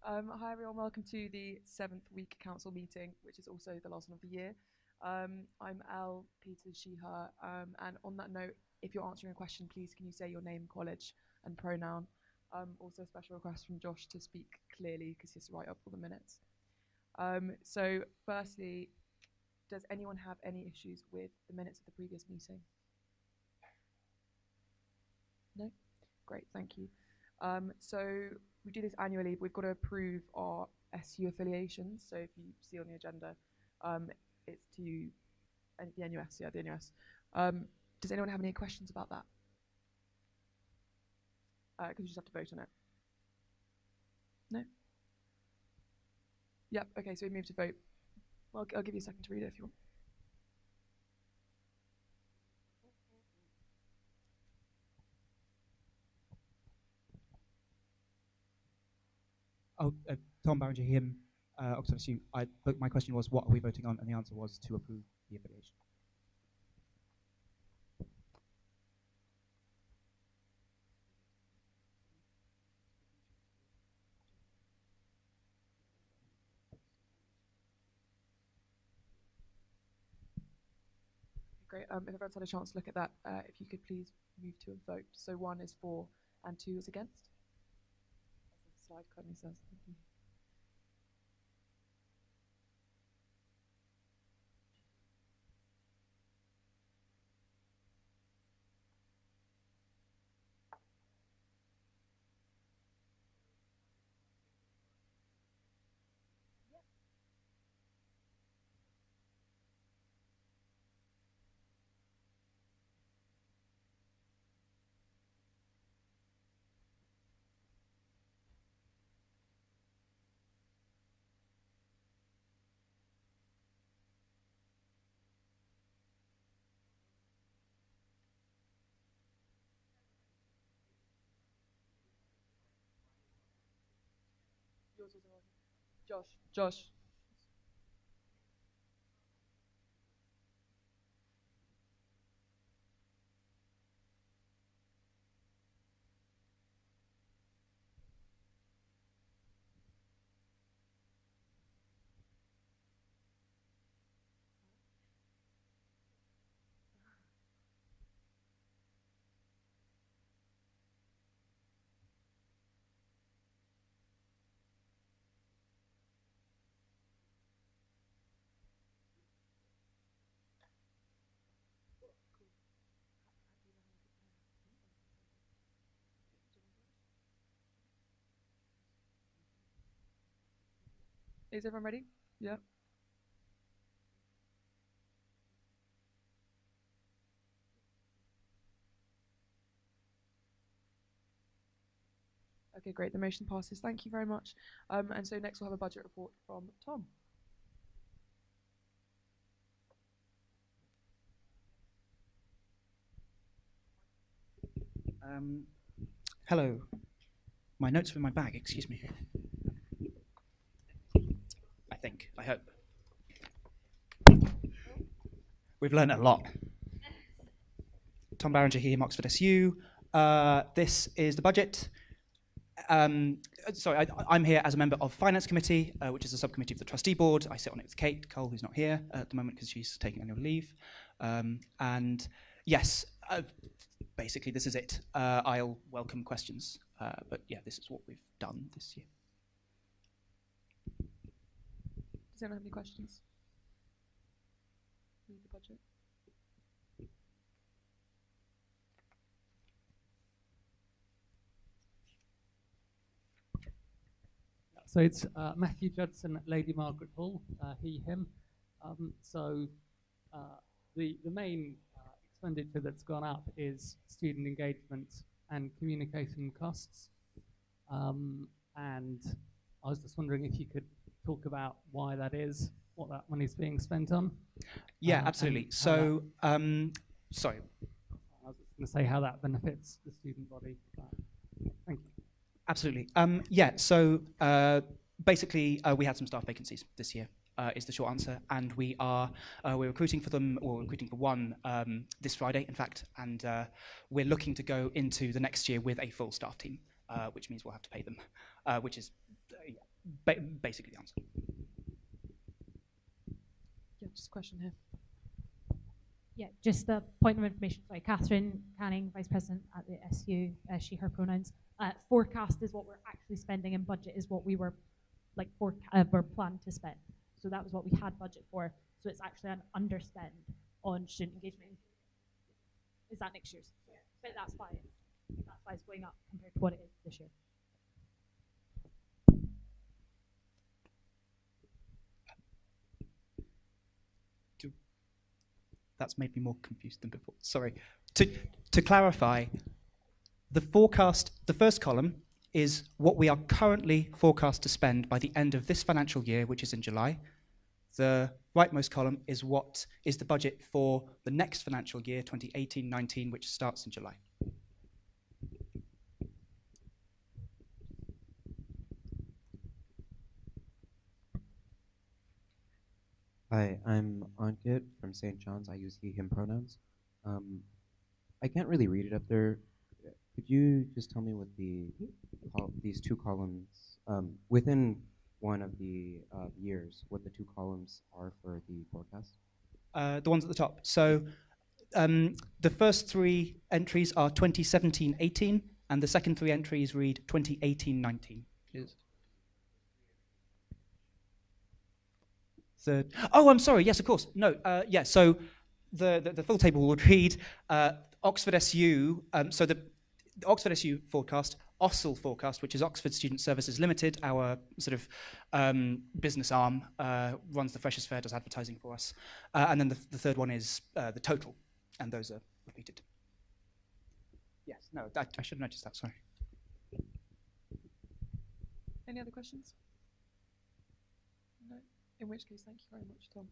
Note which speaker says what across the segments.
Speaker 1: Hi everyone, welcome to the 7th week council meeting, which is also the last one of the year. I'm Elle, Peters, she, her, and on that note, if you're answering a question, please can you say your name, college, and pronoun. Also a special request from Josh to speak clearly because he has to write up all the minutes. So firstly, does anyone have any issues with the minutes of the previous meeting? No? Great, thank you. So we do this annually, but we've got to approve our SU affiliations. So if you see on the agenda, it's to the NUS, the NUS. Does anyone have any questions about that? Because you just have to vote on it. No? Yep, okay, so we move to vote. Well, I'll give you a second to read it if you want.
Speaker 2: Tom Barringer, him, Oxford SU. But my question was, what are we voting on? And the answer was to approve the affiliation.
Speaker 1: Great. If everyone's had a chance to look at that, if you could please move to a vote. So 1 is for and 2 is against. As the slide currently says. Thank you. Yours was on. Josh. Is everyone ready? Yeah. Okay, great. The motion passes. Thank you very much. And so next we'll have a budget report from Tom.
Speaker 2: Hello. My notes are in my bag, excuse me. I hope. We've learned a lot. Tom Barringer here, Oxford SU. This is the budget. Sorry, I'm here as a member of Finance Committee, which is a subcommittee of the Trustee Board. I sit on it with Kate Cole, who's not here at the moment because she's taking annual leave. And yes, basically this is it. I'll welcome questions. But yeah, this is what we've done this year.
Speaker 1: Does anyone have any questions? Read the budget.
Speaker 3: So it's Matthew Judson, Lady Margaret Hall, he, him. The main expenditure that's gone up is student engagement and communication costs. And I was just wondering if you could talk about why that is, what that money's being spent on.
Speaker 2: Yeah, absolutely. So, sorry.
Speaker 3: I was just going to say how that benefits the student body. Thank you.
Speaker 2: Absolutely. Yeah, so basically we had some staff vacancies this year, is the short answer, and we're recruiting for them, or we're recruiting for one this Friday, in fact, and we're looking to go into the next year with a full staff team, which means we'll have to pay them, which is basically the answer.
Speaker 1: Yeah, just a question here.
Speaker 4: Yeah, just a point of information. Sorry, Catherine Canning, Vice President at the SU, she, her pronouns. Forecast is what we're actually spending, and budget is what we were were planned to spend. So that was what we had budget for. So it's actually an underspend on student engagement. Is that next year's? Yeah. But that's why it's going up compared to what it is this year.
Speaker 2: That's made me more confused than before. Sorry. To clarify, the forecast, the first column is what we are currently forecast to spend by the end of this financial year, which is in July. The rightmost column is what is the budget for the next financial year, 2018-19, which starts in July.
Speaker 5: Hi, I'm Ankit from St. John's. I use he, him pronouns. I can't really read it up there. Could you just tell me what these two columns, within one of the years, what the two columns are for the forecast?
Speaker 2: The ones at the top. So the first three entries are 2017-18, and the second three entries read 2018-19. Oh, I'm sorry. Yes, of course. No. Yeah. So the full table would read Oxford SU. So the Oxford SU forecast, OSL forecast, which is Oxford Student Services Limited, our sort of business arm, runs the Freshers' Fair, does advertising for us, and then the third one is the total, and those are repeated. Yes. No. I should have noticed that. Sorry.
Speaker 1: Any other questions? No. In which case, thank you very much, Tom.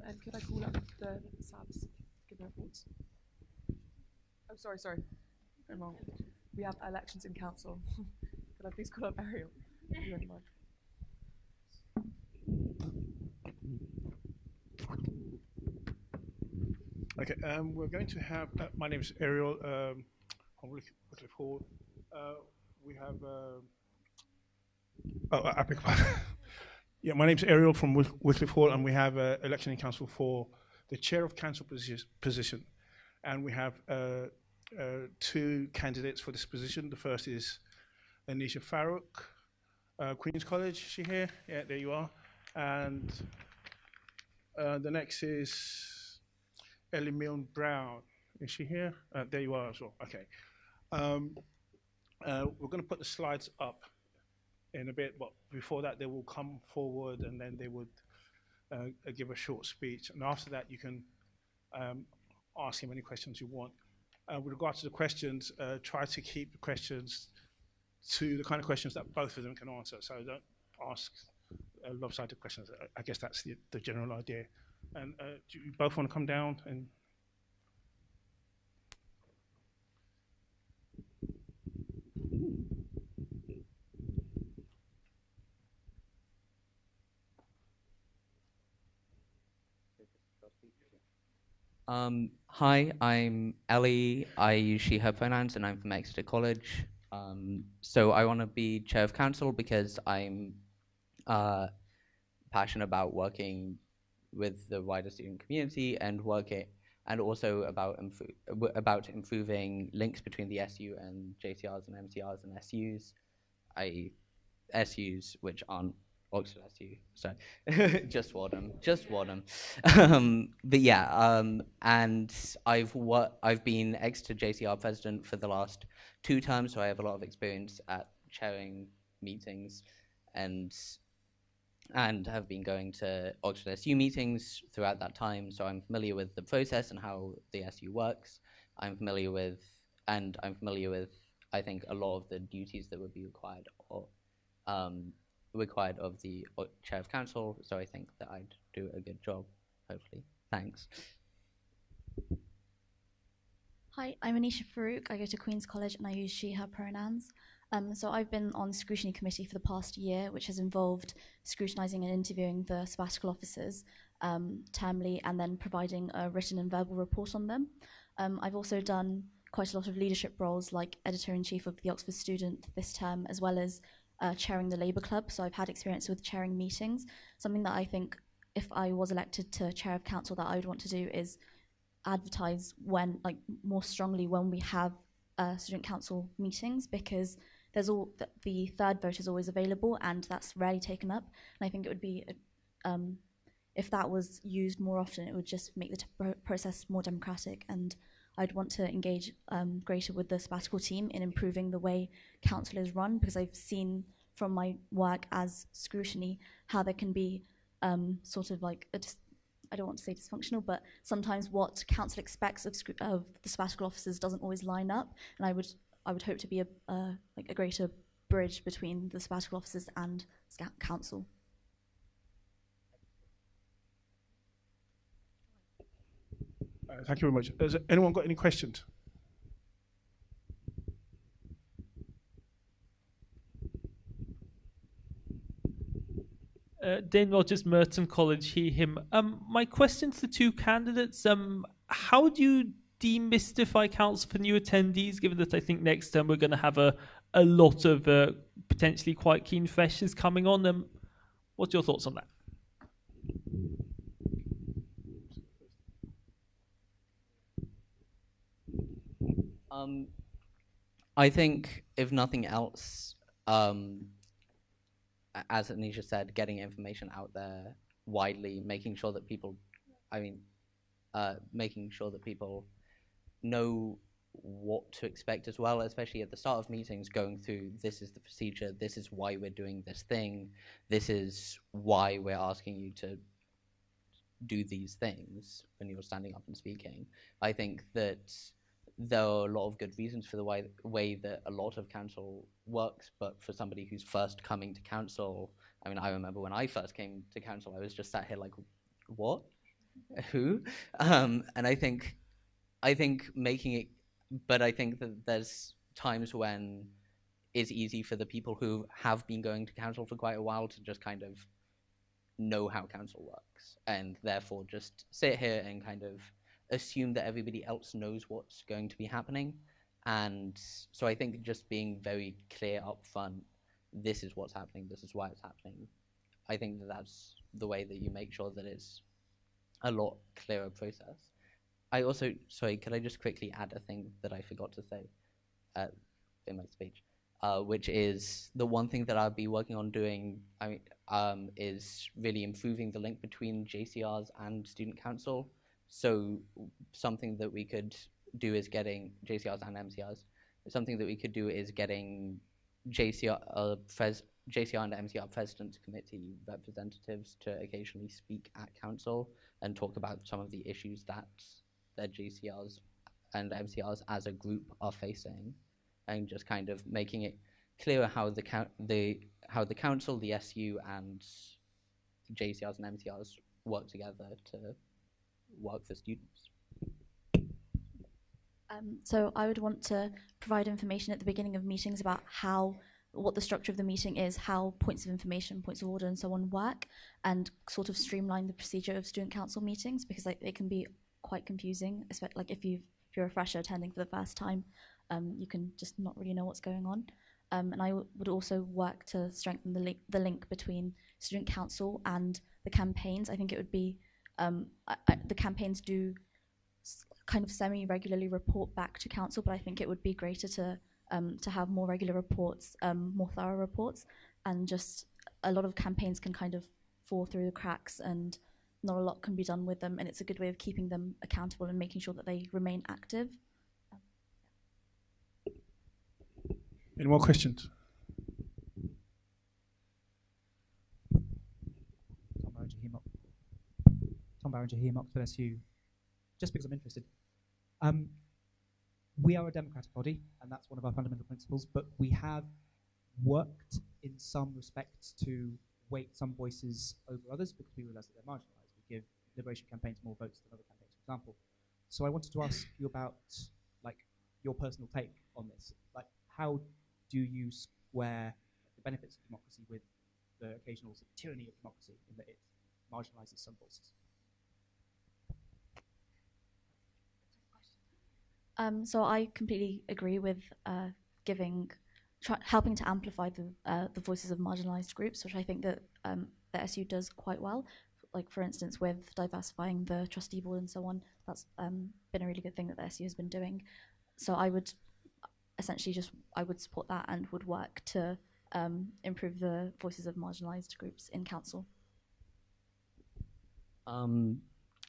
Speaker 1: And could I call up the SABs to give their thoughts? Oh, sorry. I'm wrong. We have elections in council. Could I please call up Ariel? If you don't mind.
Speaker 6: Okay, we're going to have, my name is Ariel from Wycliffe Hall. We have, I beg your pardon. Yeah, my name's Ariel from Wycliffe Hall, and we have election in council for the chair of council position. And we have two candidates for this position. The first is Anisha Farouk, Queen's College. Is she here? Yeah, there you are. And the next is Ellie Milne Brown. Is she here? There you are as well. Okay. We're going to put the slides up in a bit, but before that they will come forward and then they would give a short speech, and after that you can ask him any questions you want. With regard to the questions, try to keep the questions to the kind of questions that both of them can answer, so don't ask lopsided questions. I guess that's the general idea. And do you both want to come down and
Speaker 7: Hi, I'm Ellie. I use she, her pronouns, and I'm from Exeter College. So I want to be chair of council because I'm passionate about working with the wider student community and also about improving links between the SU and JCRs and MCRs and SUs, i.e. SUs which aren't Oxford SU, so just Wadham. But yeah, and I've been Exeter JCR president for the last 2 terms, so I have a lot of experience at chairing meetings, and have been going to Oxford SU meetings throughout that time. So I'm familiar with the process and how the SU works. I'm familiar with, I think, a lot of the duties that would be required of the chair of council, so I think that I'd do a good job, hopefully. Thanks.
Speaker 8: Hi, I'm Anisha Farouk. I go to Queen's College and I use she, her pronouns. So I've been on the scrutiny committee for the past year, which has involved scrutinising and interviewing the sabbatical officers termly and then providing a written and verbal report on them. I've also done quite a lot of leadership roles like editor-in-chief of the Oxford Student this term, as well as chairing the Labour Club, so I've had experience with chairing meetings. Something that I think, if I was elected to chair of council, that I would want to do is advertise when, like, more strongly when we have student council meetings, because there's the third vote is always available, and that's rarely taken up. And I think it would be, if that was used more often, it would just make the process more democratic. And I'd want to engage greater with the sabbatical team in improving the way council is run, because I've seen from my work as scrutiny how there can be sort of like I don't want to say dysfunctional, but sometimes what council expects of the sabbatical officers doesn't always line up. And I would hope to be like a greater bridge between the sabbatical officers and council.
Speaker 6: Thank you very much. Has anyone got any questions?
Speaker 9: Dane Rogers, Merton College, he, him. My question to the two candidates, how do you demystify council for new attendees, given that I think next term we're going to have a lot of potentially quite keen freshers coming on? What's your thoughts on that?
Speaker 7: I think, if nothing else, as Anisha said, getting information out there widely, making sure that people, making sure that people know what to expect as well, especially at the start of meetings, going through, this is the procedure, this is why we're doing this thing, this is why we're asking you to do these things when you're standing up and speaking. I think that there are a lot of good reasons for the way that a lot of council works, but for somebody who's first coming to council, I remember when I first came to council, I was just sat here like, what? Who? And I think making it, but I think that there's times when it's easy for the people who have been going to council for quite a while to just kind of know how council works, and therefore just sit here and kind of assume that everybody else knows what's going to be happening. And so I think just being very clear up front, this is what's happening, this is why it's happening, I think that that's the way that you make sure that it's a lot clearer process. I also, sorry, could I just quickly add a thing that I forgot to say in my speech, which is the one thing that I'll be working on doing is really improving the link between JCRs and student council. So something that we could do is getting JCRs and MCRs. Something that we could do is getting JCR and MCR President's Committee representatives to occasionally speak at council and talk about some of the issues that their JCRs and MCRs as a group are facing, and just kind of making it clearer how the council, the SU, and JCRs and MCRs work together to work for students.
Speaker 8: So I would want to provide information at the beginning of meetings about what the structure of the meeting is, how points of information, points of order, and so on work, and sort of streamline the procedure of student council meetings, because it can be quite confusing, especially like if you're a fresher attending for the first time, you can just not really know what's going on. And I would also work to strengthen the link between student council and the campaigns. I think it would be the campaigns do kind of semi-regularly report back to council, but I think it would be greater to have more regular reports, more thorough reports, and just a lot of campaigns can kind of fall through the cracks and not a lot can be done with them, and it's a good way of keeping them accountable and making sure that they remain active.
Speaker 6: Any more questions?
Speaker 2: Tom Barringer here, Oxford SU. Just because I'm interested. We are a democratic body, and that's one of our fundamental principles, but we have worked in some respects to weight some voices over others because we realise that they're marginalised. We give liberation campaigns more votes than other campaigns, for example. So I wanted to ask you about your personal take on this. How do you square the benefits of democracy with the occasional sort of tyranny of democracy in that it marginalises some voices?
Speaker 8: So I completely agree with giving helping to amplify the voices of marginalised groups, which I think that the SU does quite well. Like, for instance, with diversifying the trustee board and so on, that's been a really good thing that the SU has been doing. So I would essentially I would support that and would work to improve the voices of marginalised groups in council.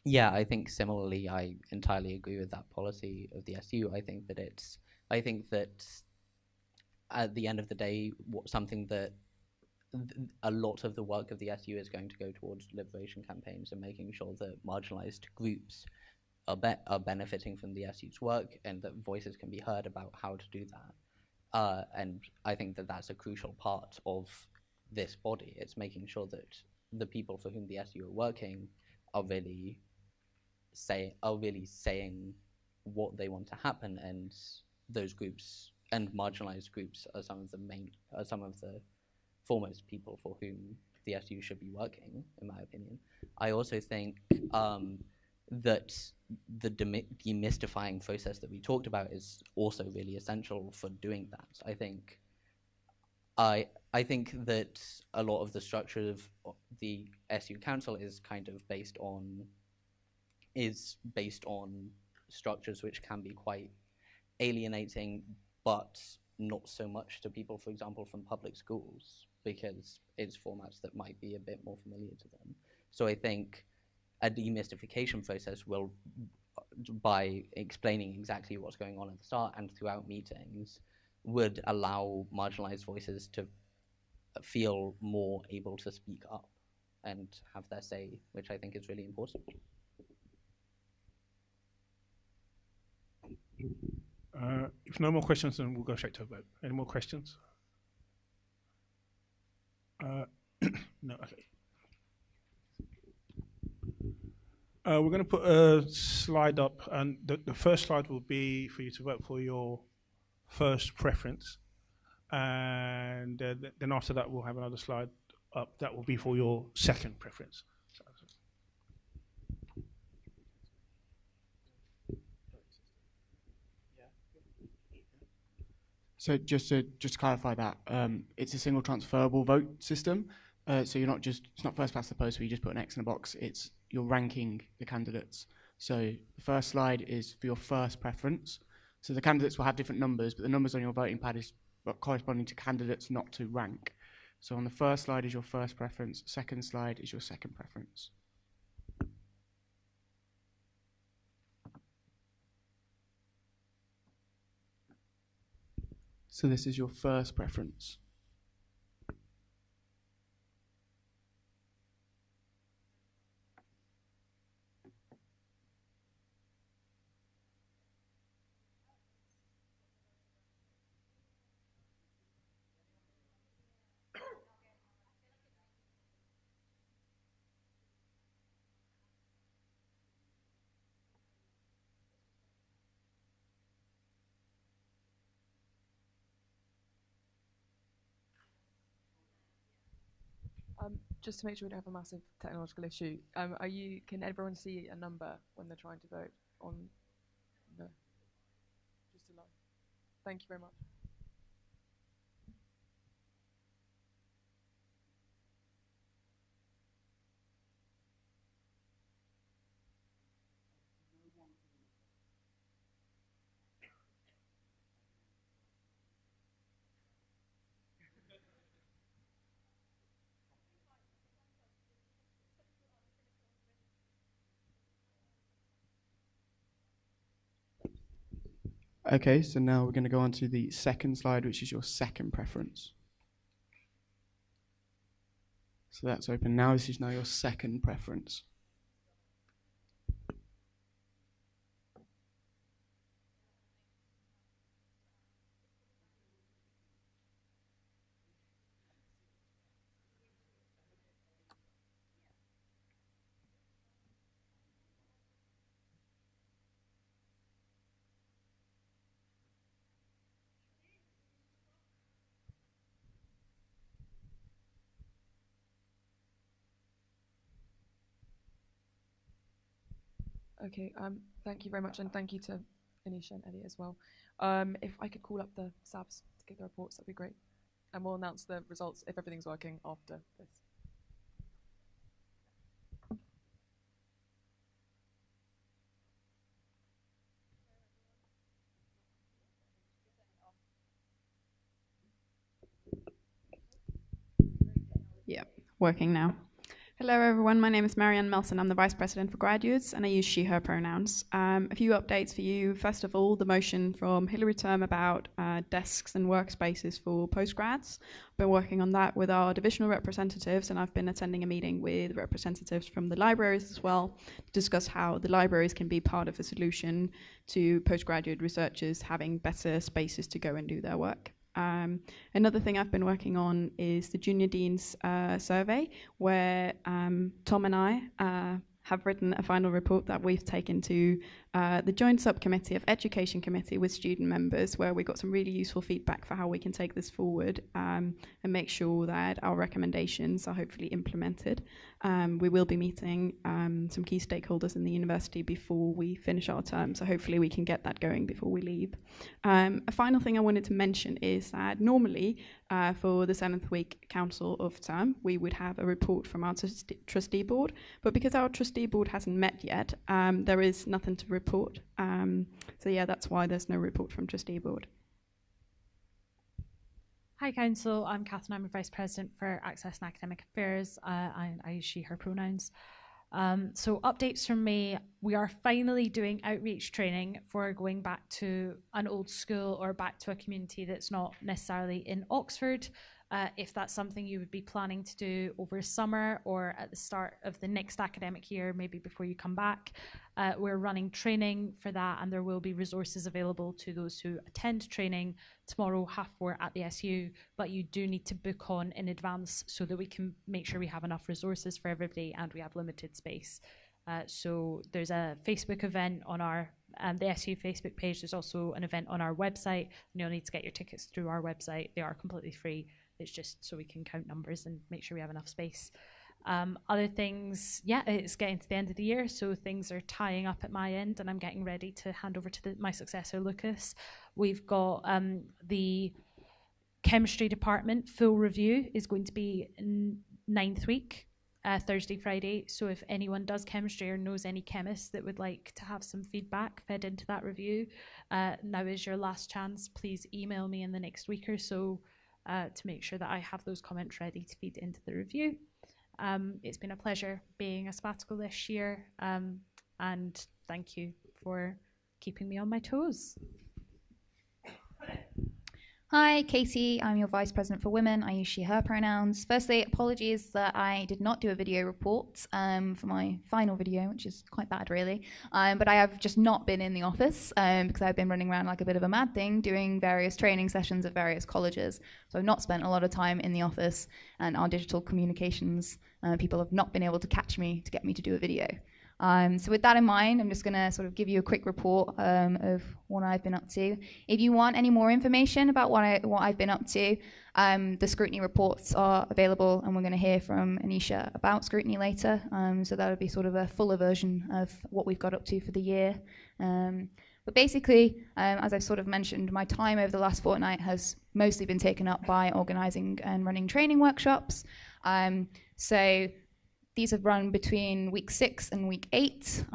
Speaker 7: Yeah, I think similarly, I entirely agree with that policy of the SU. I think that at the end of the day, something that a lot of the work of the SU is going to go towards liberation campaigns and making sure that marginalized groups are benefiting from the SU's work and that voices can be heard about how to do that. And I think that that's a crucial part of this body. It's making sure that the people for whom the SU are working are really saying what they want to happen, and those groups and marginalized groups are some of the foremost people for whom the SU should be working, in my opinion. I also think that the demystifying process that we talked about is also really essential for doing that. I think that a lot of the structure of the SU Council is kind of based on structures which can be quite alienating, but not so much to people, for example, from public schools, because it's formats that might be a bit more familiar to them. So I think a demystification process will, by explaining exactly what's going on at the start and throughout meetings, would allow marginalized voices to feel more able to speak up and have their say, which I think is really important.
Speaker 6: If no more questions, then we'll go straight to a vote. Any more questions? No, okay. We're going to put a slide up, and the first slide will be for you to vote for your first preference. And then after that, we'll have another slide up that will be for your second preference.
Speaker 10: So just to clarify that, it's a single transferable vote system. So it's not first past the post where you just put an X in a box. You're ranking the candidates. So the first slide is for your first preference. So the candidates will have different numbers, but the numbers on your voting pad is corresponding to candidates, not to rank. So on the first slide is your first preference. Second slide is your second preference. So this is your first preference.
Speaker 1: Just to make sure we don't have a massive technological issue, can everyone see a number when they're trying to vote on? No. Just a line. Thank you very much.
Speaker 10: Okay, so now we're going to go on to the second slide, which is your second preference. So that's open now. This is now your second preference.
Speaker 1: Okay, thank you very much, and thank you to Anisha and Elliot as well. If I could call up the SABs to give the reports, that'd be great. And we'll announce the results if everything's working after this.
Speaker 11: Yeah, working now. Hello everyone, my name is Marianne Melson. I'm the Vice President for Graduates and I use she, her pronouns. A few updates for you. First of all, the motion from Hilary Term about desks and workspaces for postgrads. I've been working on that with our divisional representatives and I've been attending a meeting with representatives from the libraries as well to discuss how the libraries can be part of a solution to postgraduate researchers having better spaces to go and do their work. Another thing I've been working on is the Junior Dean's survey, where Tom and I have written a final report that we've taken to the Joint Subcommittee of Education Committee with student members, where we got some really useful feedback for how we can take this forward and make sure that our recommendations are hopefully implemented. We will be meeting some key stakeholders in the university before we finish our term, so hopefully we can get that going before we leave. A final thing I wanted to mention is that normally for the 7th week council of term, we would have a report from our trustee board, but because our trustee board hasn't met yet, there is nothing to report. So yeah, that's why there's no report from trustee board.
Speaker 4: Hi Council, I'm Catherine, I'm the Vice President for Access and Academic Affairs. I use she, her pronouns. So updates from me, we are finally doing outreach training for going back to an old school or back to a community that's not necessarily in Oxford. If that's something you would be planning to do over summer or at the start of the next academic year, maybe before you come back, we're running training for that and there will be resources available to those who attend training tomorrow 4:30 at the SU, but you do need to book on in advance so that we can make sure we have enough resources for everybody and we have limited space. So there's a Facebook event on our the SU Facebook page. There's also an event on our website and you'll need to get your tickets through our website. They are completely free. It's just so we can count numbers and make sure we have enough space. Other things, yeah, it's getting to the end of the year, so things are tying up at my end and I'm getting ready to hand over to my successor, Lucas. We've got the chemistry department full review is going to be 9th week, Thursday, Friday. So if anyone does chemistry or knows any chemists that would like to have some feedback fed into that review, now is your last chance. Please email me in the next week or so to make sure that I have those comments ready to feed into the review. It's been a pleasure being a sabbatical this year, and thank you for keeping me on my toes.
Speaker 12: Hi, Katie. I'm your Vice President for Women. I use she, her pronouns. Firstly, apologies that I did not do a video report for my final video, which is quite bad, really. But I have just not been in the office because I've been running around like a bit of a mad thing, doing various training sessions at various colleges. So I've not spent a lot of time in the office, and our digital communications people have not been able to catch me to get me to do a video. So with that in mind, I'm just going to sort of give you a quick report of what I've been up to. If you want any more information about what I've been up to, the scrutiny reports are available, and we're going to hear from Anisha about scrutiny later. So that'll be sort of a fuller version of what we've got up to for the year. But basically, as I've sort of mentioned, my time over the last fortnight has mostly been taken up by organising and running training workshops. So these have run between week 6 and week 8, so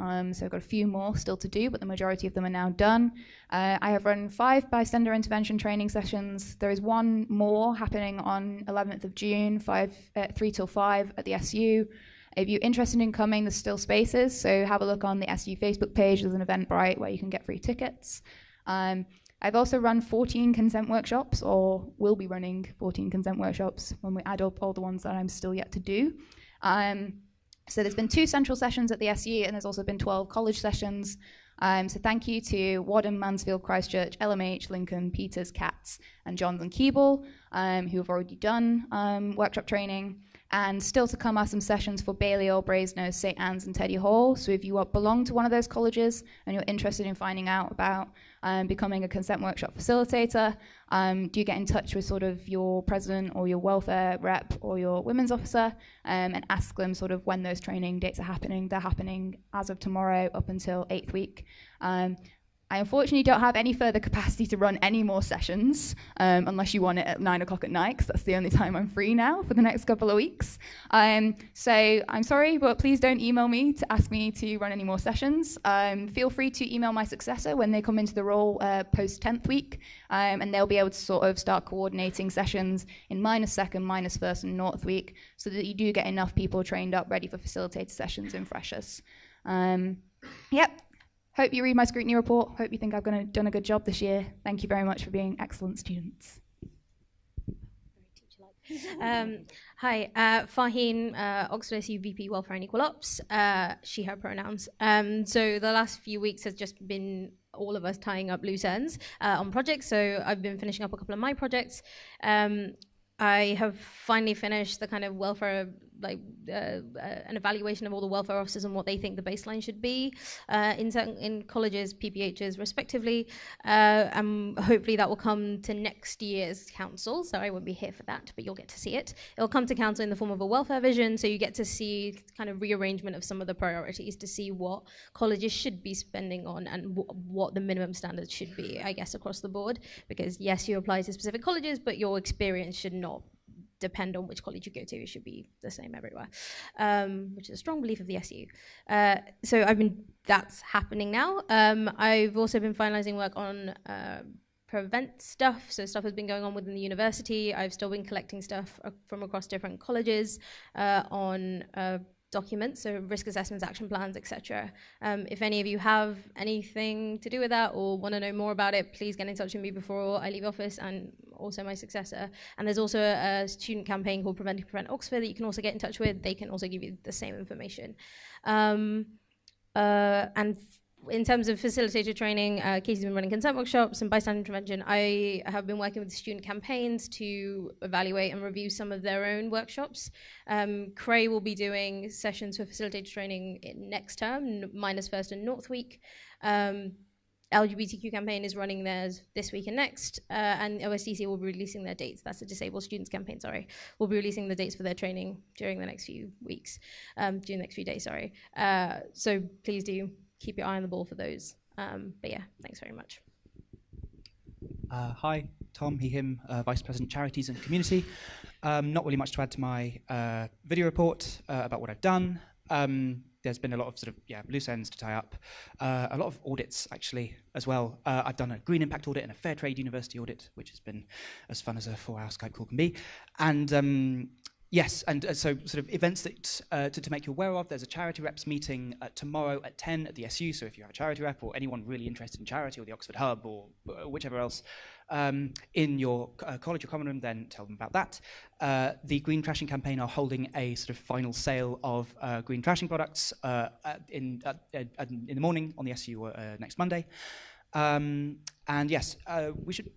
Speaker 12: I've got a few more still to do, but the majority of them are now done. I have run 5 bystander intervention training sessions. There is one more happening on 11th of June, 3 till 5 at the SU. If you're interested in coming, there's still spaces, so have a look on the SU Facebook page. There's an Eventbrite where you can get free tickets. I've also run 14 consent workshops, or will be running 14 consent workshops when we add up all the ones that I'm still yet to do. So there's been 2 central sessions at the SU, and there's also been 12 college sessions. So thank you to Wadham, Mansfield, Christchurch, LMH, Lincoln, Peters, Cats, and Johns and Keble, who have already done workshop training. And still to come are some sessions for Balliol, Brasenose, St Anne's, and Teddy Hall. So if you belong to one of those colleges and you're interested in finding out about becoming a consent workshop facilitator, do get in touch with sort of your president or your welfare rep or your women's officer and ask them sort of when those training dates are happening. They're happening as of tomorrow up until 8th week. I unfortunately don't have any further capacity to run any more sessions, unless you want it at 9 o'clock at night, because that's the only time I'm free now for the next couple of weeks. So I'm sorry, but please don't email me to ask me to run any more sessions. Feel free to email my successor when they come into the role post 10th week, and they'll be able to sort of start coordinating sessions in -2nd, -1st, and North week, so that you do get enough people trained up, ready for facilitated sessions in freshers. Yep. Hope you read my scrutiny report. Hope you think I've done a good job this year. Thank you very much for being excellent students.
Speaker 13: Hi, Farheen, Oxford SU VP Welfare and Equal Ops, she, her pronouns. So the last few weeks has just been all of us tying up loose ends on projects. So I've been finishing up a couple of my projects. I have finally finished the kind of welfare, an evaluation of all the welfare officers and what they think the baseline should be in colleges, PPHs, respectively. Hopefully that will come to next year's council. So I won't be here for that, but you'll get to see it. It'll come to council in the form of a welfare vision, so you get to see kind of rearrangement of some of the priorities to see what colleges should be spending on and what the minimum standards should be, I guess, across the board. Because yes, you apply to specific colleges, but your experience should not depend on which college you go to. It should be the same everywhere, which is a strong belief of the SU. So that's happening now. I've also been finalizing work on prevent stuff. So stuff has been going on within the university. I've still been collecting stuff from across different colleges on documents, so risk assessments, action plans, etc. If any of you have anything to do with that or want to know more about it, please get in touch with me before I leave office, and also my successor. And there's also a student campaign called Prevent Oxford that you can also get in touch with. They can also give you the same information. And in terms of facilitator training, Casey's been running consent workshops and bystander intervention. I have been working with student campaigns to evaluate and review some of their own workshops. Cray will be doing sessions for facilitator training next term, -1st and North week. LGBTQ campaign is running theirs this week and next, and OSDC will be releasing their dates. That's the Disabled Students Campaign, sorry. Will be releasing the dates for their training during the next few weeks, during the next few days, sorry. So please do keep your eye on the ball for those. But yeah, thanks very much.
Speaker 2: Hi, Tom, he, him, Vice President Charities and Community. Not really much to add to my video report about what I've done. There's been a lot of sort of loose ends to tie up. A lot of audits actually as well. I've done a green impact audit and a fair trade university audit, which has been as fun as a 4-hour Skype call can be. And yes, and so sort of events that to make you aware of. There's a charity reps meeting tomorrow at 10 at the SU. So if you have a charity rep or anyone really interested in charity or the Oxford Hub or whichever else in your college or common room, then tell them about that. The Green Trashing Campaign are holding a sort of final sale of green trashing products in the morning on the SU next Monday. And yes, we should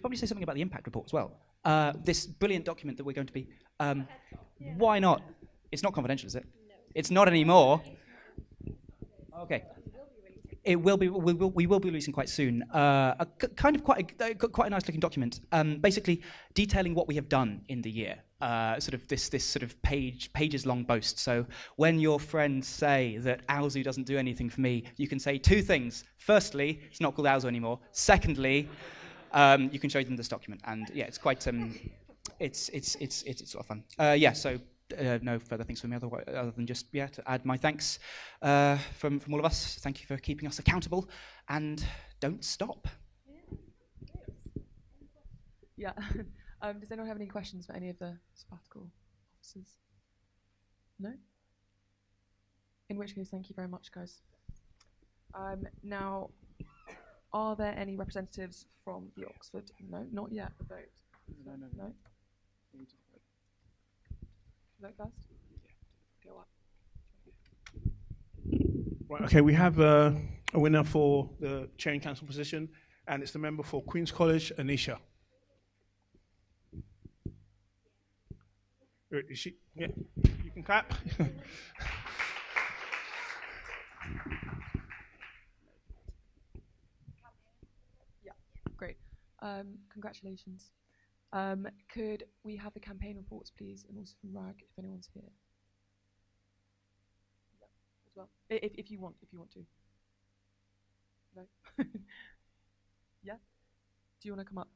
Speaker 2: probably say something about the impact report as well. This brilliant document that we're going to be... Why not? It's not confidential, is it? No. It's not anymore. Okay. It will be. We will be releasing quite soon. Quite a nice looking document. Basically, detailing what we have done in the year. Sort of this sort of pages long boast. So when your friends say that Alzu doesn't do anything for me, you can say two things. Firstly, it's not called Alzu anymore. Secondly, you can show them this document, and yeah, it's quite it's sort of fun. Yeah, so no further things from me other than just to add my thanks from all of us. Thank you for keeping us accountable, and don't stop.
Speaker 1: Yeah. Does anyone have any questions for any of the sabbatical officers? No? In which case, thank you very much, guys. Now, are there any representatives from the Oxford? No, not yet. The vote. No. Vote first. Go up.
Speaker 6: Right. Okay. We have a winner for the chairing council position, and it's the member for Queen's College, Anisha. Is she? Yeah. You can clap.
Speaker 1: Great. Congratulations. Could we have the campaign reports, please, and also from RAG, if anyone's here? Yeah, as well. If you want to. No. Yeah. Do you want to come up?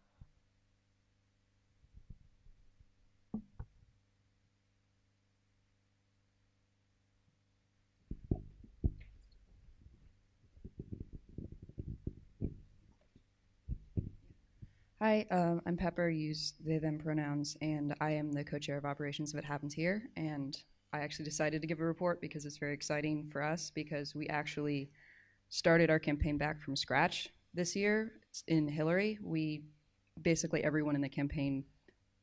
Speaker 14: Hi, I'm Pepper, use they, them pronouns, and I am the co-chair of operations of It Happens Here. And I actually decided to give a report because it's very exciting for us because we actually started our campaign back from scratch this year in Hillary. Basically everyone in the campaign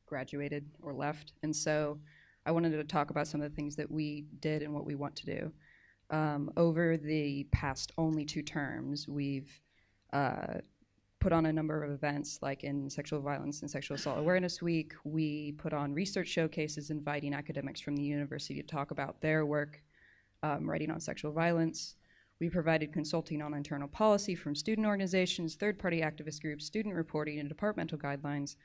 Speaker 14: graduated or left. And so I wanted to talk about some of the things that we did and what we want to do. Over the past only 2 terms, we've put on a number of events, like in Sexual Violence and Sexual Assault Awareness Week. We put on research showcases inviting academics from the university to talk about their work writing on sexual violence. We provided consulting on internal policy from student organizations, third-party activist groups, student reporting, and departmental guidelines,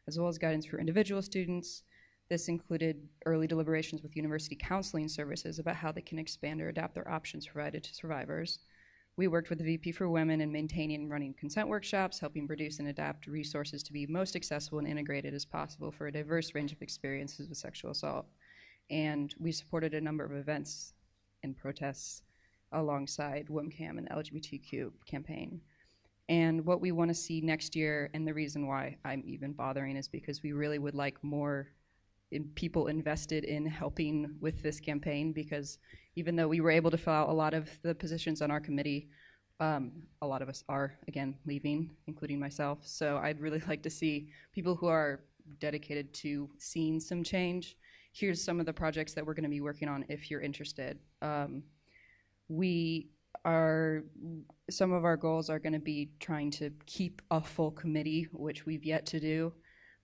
Speaker 14: as well as guidance for individual students. This included early deliberations with university counseling services about how they can expand or adapt their options provided to survivors. We worked with the VP for Women in maintaining and running consent workshops, helping produce and adapt resources to be most accessible and integrated as possible for a diverse range of experiences with sexual assault. And we supported a number of events and protests alongside WOMCAM and the LGBTQ campaign. And what we want to see next year, and the reason why I'm even bothering, is because we really would like more people invested in helping with this campaign, because even though we were able to fill out a lot of the positions on our committee, a lot of us are, again, leaving, including myself. So I'd really like to see people who are dedicated to seeing some change. Here's some of the projects that we're going to be working on if you're interested. Some of our goals are going to be trying to keep a full committee, which we've yet to do,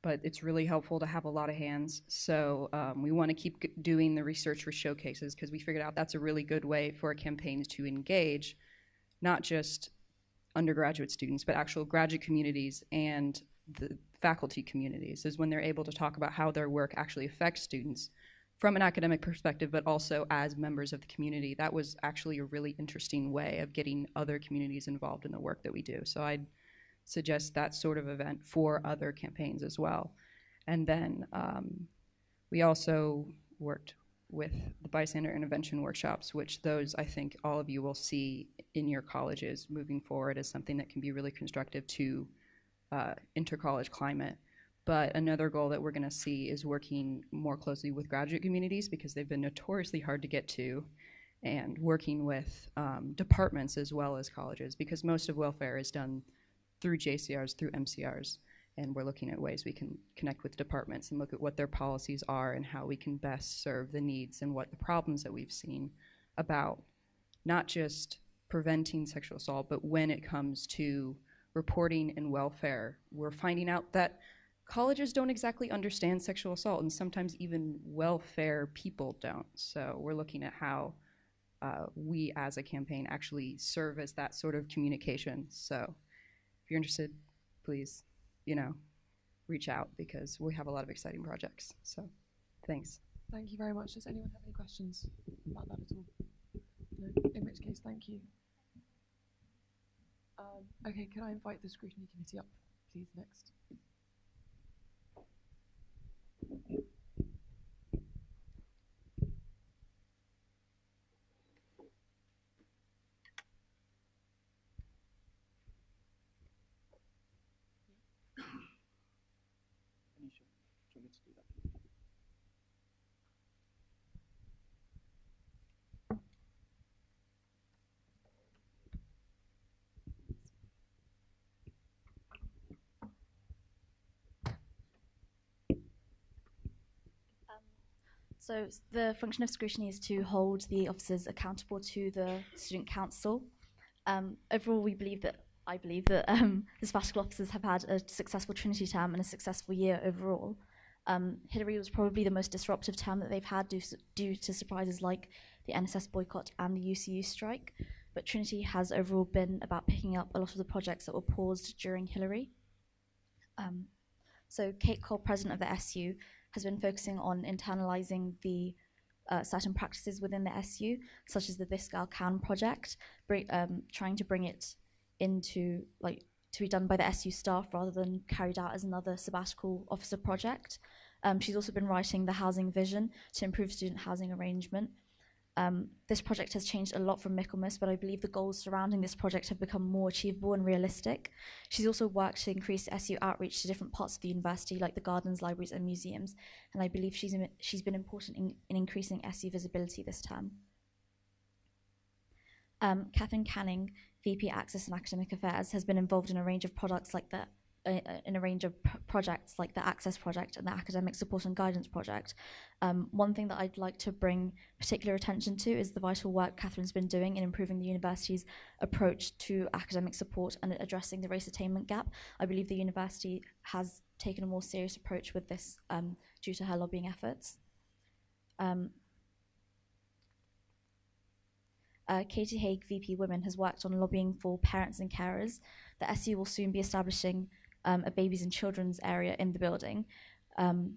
Speaker 14: but it's really helpful to have a lot of hands. So we want to keep doing the research for showcases, because we figured out that's a really good way for campaigns to engage not just undergraduate students, but actual graduate communities and the faculty communities, is when they're able to talk about how their work actually affects students from an academic perspective, but also as members of the community. That was actually a really interesting way of getting other communities involved in the work that we do. So I'd suggest that sort of event for other campaigns as well. And then we also worked with the bystander intervention workshops, which those I think all of you will see in your colleges moving forward as something that can be really constructive to inter-college climate. But another goal that we're going to see is working more closely with graduate communities, because they've been notoriously hard to get to, and working with departments as well as colleges, because most of welfare is done through JCRs, through MCRs, and we're looking at ways we can connect with departments and look at what their policies are and how we can best serve the needs and what the problems that we've seen about not just preventing sexual assault, but when it comes to reporting and welfare. We're finding out that colleges don't exactly understand sexual assault, and sometimes even welfare people don't. So we're looking at how we as a campaign actually serve as that sort of communication. So if you're interested, please, reach out, because we have a lot of exciting projects. So thanks.
Speaker 1: Thank you very much. Does anyone have any questions about that at all? No? In which case, thank you. Okay, can I invite the scrutiny committee up, please, next?
Speaker 8: So the function of scrutiny is to hold the officers accountable to the student council. Overall, I believe that the sabbatical officers have had a successful Trinity term and a successful year overall. Hillary was probably the most disruptive term that they've had due to surprises like the NSS boycott and the UCU strike. But Trinity has overall been about picking up a lot of the projects that were paused during Hillary. So Kate Cole, president of the SU, has been focusing on internalizing the certain practices within the SU, such as the This Girl Can project, trying to bring it to be done by the SU staff rather than carried out as another sabbatical officer project. She's also been writing the housing vision to improve student housing arrangement. This project has changed a lot from Michaelmas, but I believe the goals surrounding this project have become more achievable and realistic. She's also worked to increase SU outreach to different parts of the university, like the gardens, libraries, and museums, and I believe she's been important in increasing SU visibility this term. Catherine Canning, VP Access and Academic Affairs, has been involved in a range of projects like the Access Project and the Academic Support and Guidance Project. One thing that I'd like to bring particular attention to is the vital work Catherine's been doing in improving the university's approach to academic support and addressing the race attainment gap. I believe the university has taken a more serious approach with this due to her lobbying efforts. Katie Haig, VP Women, has worked on lobbying for parents and carers. The SU will soon be establishing a babies and children's area in the building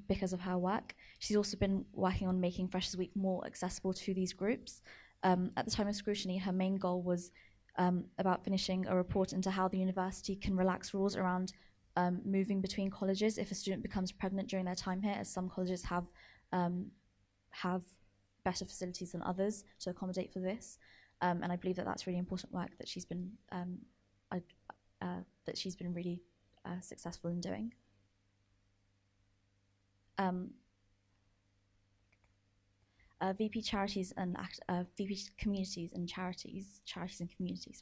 Speaker 8: because of her work. She's also been working on making Freshers Week more accessible to these groups. At the time of scrutiny, her main goal was about finishing a report into how the university can relax rules around moving between colleges if a student becomes pregnant during their time here, as some colleges have better facilities than others to accommodate for this. And I believe that that's really important work that she's been really successful in doing. VP Charities and VP Communities and Charities and Community,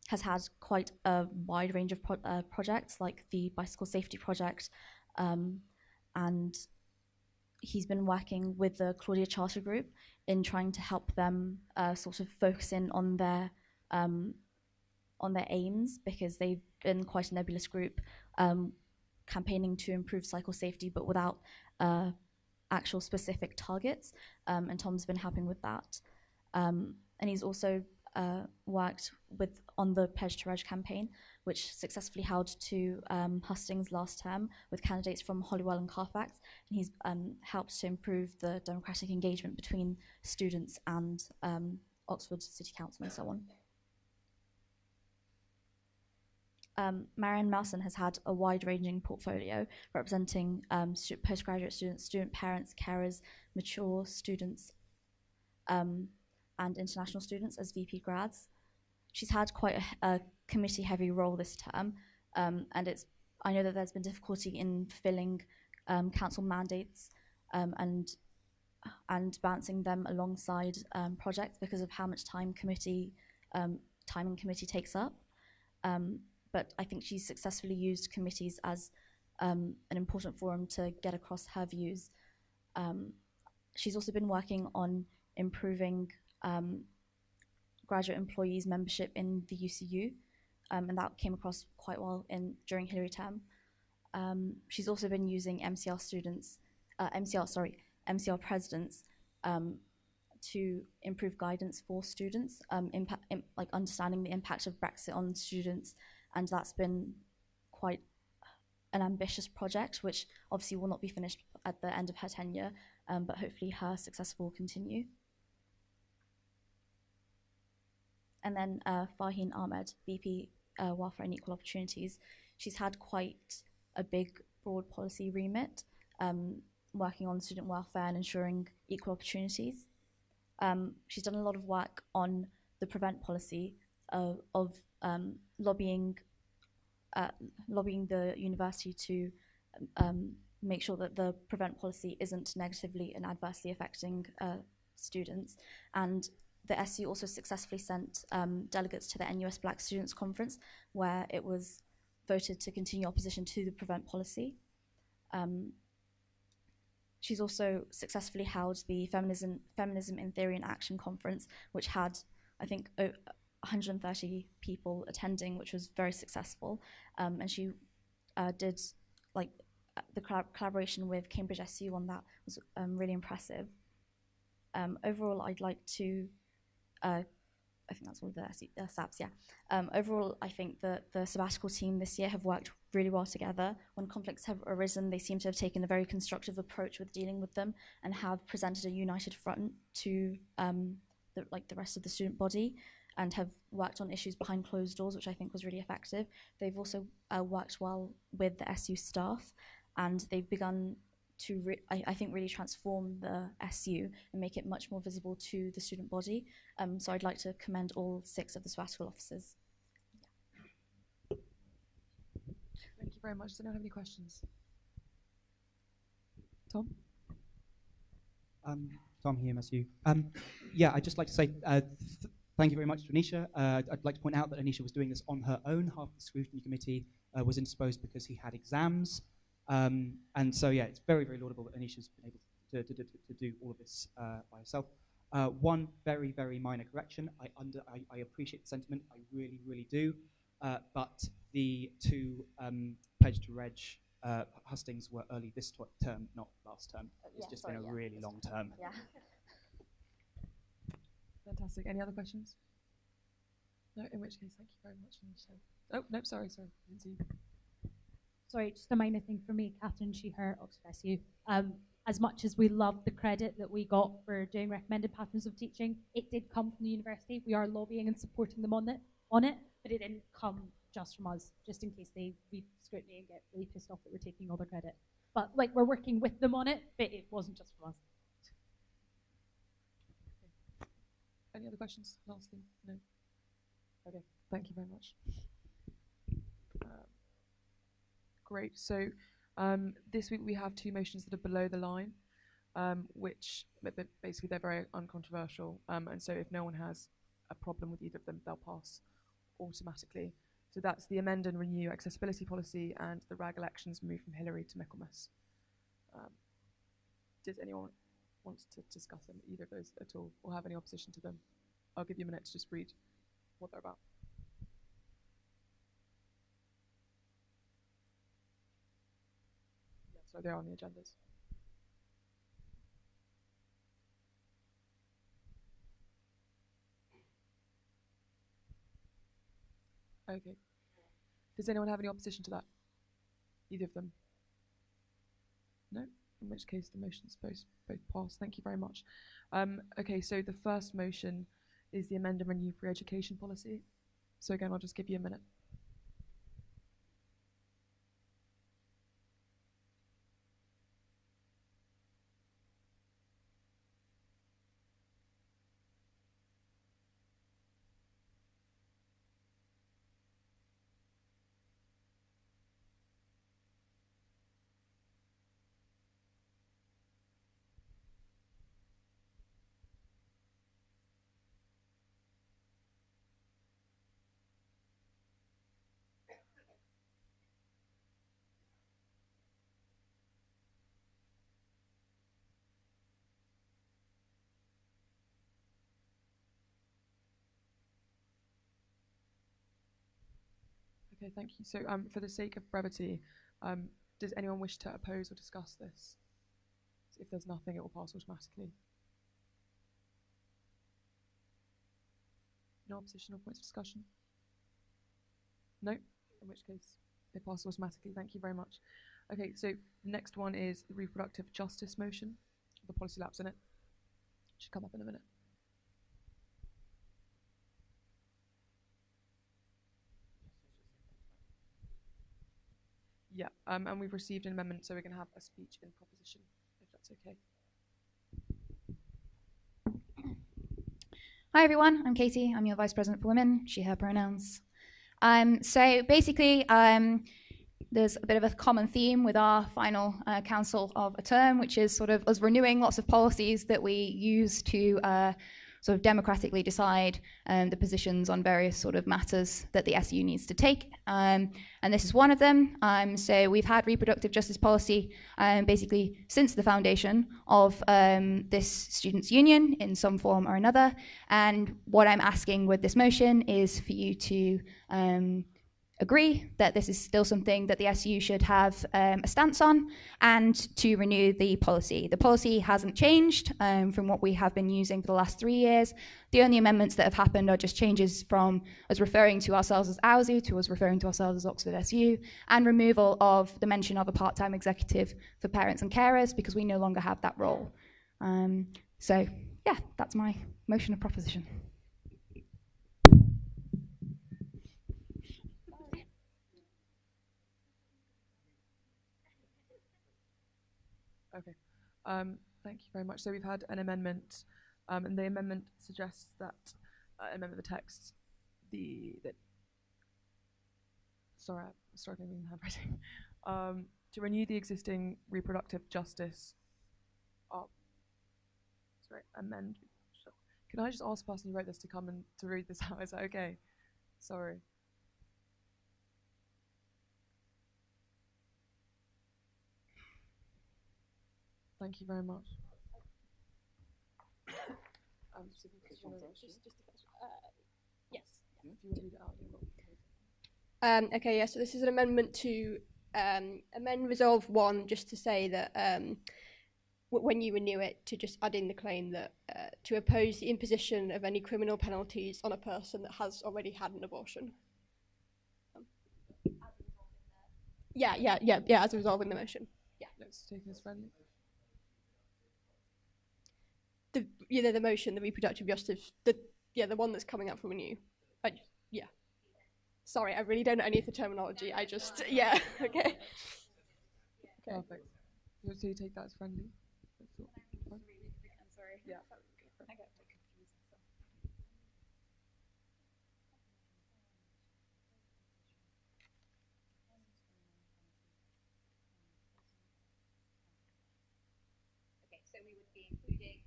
Speaker 8: has had quite a wide range of projects, like the Bicycle Safety Project, and he's been working with the Claudia Charter Group in trying to help them sort of focus in on their aims, because they've been quite a nebulous group, campaigning to improve cycle safety but without actual specific targets, and Tom's been helping with that. And he's also worked on the Pledge to Reg campaign, which successfully held two hustings last term with candidates from Holywell and Carfax, and he's helped to improve the democratic engagement between students and Oxford City Council and so on. Marianne Melson has had a wide-ranging portfolio representing postgraduate students, student parents, carers, mature students, and international students as VP grads. She's had quite a committee-heavy role this term, and I know that there's been difficulty in filling council mandates and balancing them alongside projects because of how much time in committee takes up. But I think she's successfully used committees as an important forum to get across her views. She's also been working on improving graduate employees' membership in the UCU, and that came across quite well during Hillary term. She's also been using MCR presidents to improve guidance for students, like understanding the impact of Brexit on students, and that's been quite an ambitious project, which obviously will not be finished at the end of her tenure, but hopefully her success will continue. And then Farheen Ahmed, VP Welfare and Equal Opportunities. She's had quite a big, broad policy remit, working on student welfare and ensuring equal opportunities. She's done a lot of work on the prevent policy of lobbying the university to make sure that the prevent policy isn't negatively and adversely affecting students. And the SU also successfully sent delegates to the NUS Black Students Conference, where it was voted to continue opposition to the prevent policy. She's also successfully held the Feminism in Theory and Action Conference, which had, I think, 130 people attending, which was very successful. And she did, like, the collaboration with Cambridge SU on that was really impressive. Overall, I'd like to, I think that's all the SAPs, yeah. Overall, I think that the sabbatical team this year have worked really well together. When conflicts have arisen, they seem to have taken a very constructive approach with dealing with them and have presented a united front to the rest of the student body. and have worked on issues behind closed doors, which I think was really effective. They've also worked well with the SU staff, and they've begun to, I think, really transform the SU and make it much more visible to the student body. So I'd like to commend all 6 of the sabbatical officers.
Speaker 1: Thank you very much. Does anyone have any questions? Tom?
Speaker 2: Tom here, MSU. Yeah, I'd just like to say thank you very much to Anisha. I'd like to point out that Anisha was doing this on her own. Half the scrutiny committee was indisposed because he had exams. And so, yeah, it's very, very laudable that Anisha's been able to do all of this by herself. One very, very minor correction. I appreciate the sentiment. I really, really do. But the 2 pledge to reg hustings were early this term, not last term. It's just been a really long term.
Speaker 8: Yeah.
Speaker 1: Fantastic. Any other questions? No, in which case, thank you very much. Oh, no, sorry. Didn't see you.
Speaker 4: Sorry, just a minor thing for me, Catherine, she, her, Oxford SU. As much as we love the credit that we got for doing recommended patterns of teaching, it did come from the university. We are lobbying and supporting them on it, but it didn't come just from us, just in case they read scrutiny and get really pissed off that we're taking all the credit. But like, we're working with them on it, but it wasn't just from us.
Speaker 1: Any other questions? Last thing? No? Okay, thank you very much. Great. So this week we have 2 motions that are below the line, which basically they're very uncontroversial. And so if no one has a problem with either of them, they'll pass automatically. So that's the amend and renew accessibility policy and the RAG elections move from Hillary to Michaelmas. Does anyone want to discuss them, either of those at all, or have any opposition to them? I'll give you a minute to just read what they're about. Yeah, so they're on the agendas. Okay. Does anyone have any opposition to that? Either of them? No? In which case the motions both pass. Thank you very much. Okay, so the first motion is the amend and renew free education policy. So again, I'll just give you a minute. Okay, thank you. So for the sake of brevity, does anyone wish to oppose or discuss this? If there's nothing, it will pass automatically. No opposition or points of discussion? No? In which case, it passes automatically. Thank you very much. Okay, so the next one is the reproductive justice motion. The policy lapse in it. Should come up in a minute. Yeah, and we've received an amendment, so we're going to have a speech in proposition, if that's okay.
Speaker 12: Hi everyone, I'm Katie. I'm your Vice President for Women, she, her pronouns. So basically, there's a bit of a common theme with our final council of a term, which is sort of us renewing lots of policies that we use to sort of democratically decide the positions on various sort of matters that the SU needs to take. And this is one of them. So we've had reproductive justice policy basically since the foundation of this students' union in some form or another. And what I'm asking with this motion is for you to agree that this is still something that the SU should have a stance on, and to renew the policy. The policy hasn't changed from what we have been using for the last 3 years. The only amendments that have happened are just changes from us referring to ourselves as AUSU to us referring to ourselves as Oxford SU, and removal of the mention of a part-time executive for parents and carers, because we no longer have that role. So yeah, that's my motion of proposition.
Speaker 1: Okay. Thank you very much. So we've had an amendment, and the amendment suggests that amendment the text. Sorry, I'm struggling with handwriting. To renew the existing reproductive justice. Amend. Can I just ask the person who wrote this to come and to read this out? Is that okay? Sorry. Thank you very much.
Speaker 15: Yes.
Speaker 1: If you want to read it out.
Speaker 15: Okay, yeah, so this is an amendment to amend Resolve 1 just to say that when you renew it, to just add in the claim that to oppose the imposition of any criminal penalties on a person that has already had an abortion. Yeah, as a resolve in the motion. Yeah.
Speaker 1: Let's take this friendly.
Speaker 15: The motion, the reproductive justice, the one that's coming up for renew. Yeah. Sorry, I really don't know any of the terminology. I just, yeah, okay.
Speaker 1: Perfect. So you take that as friendly?
Speaker 12: I'm sorry.
Speaker 1: Yeah.
Speaker 12: I got confused. Okay, so we would be including.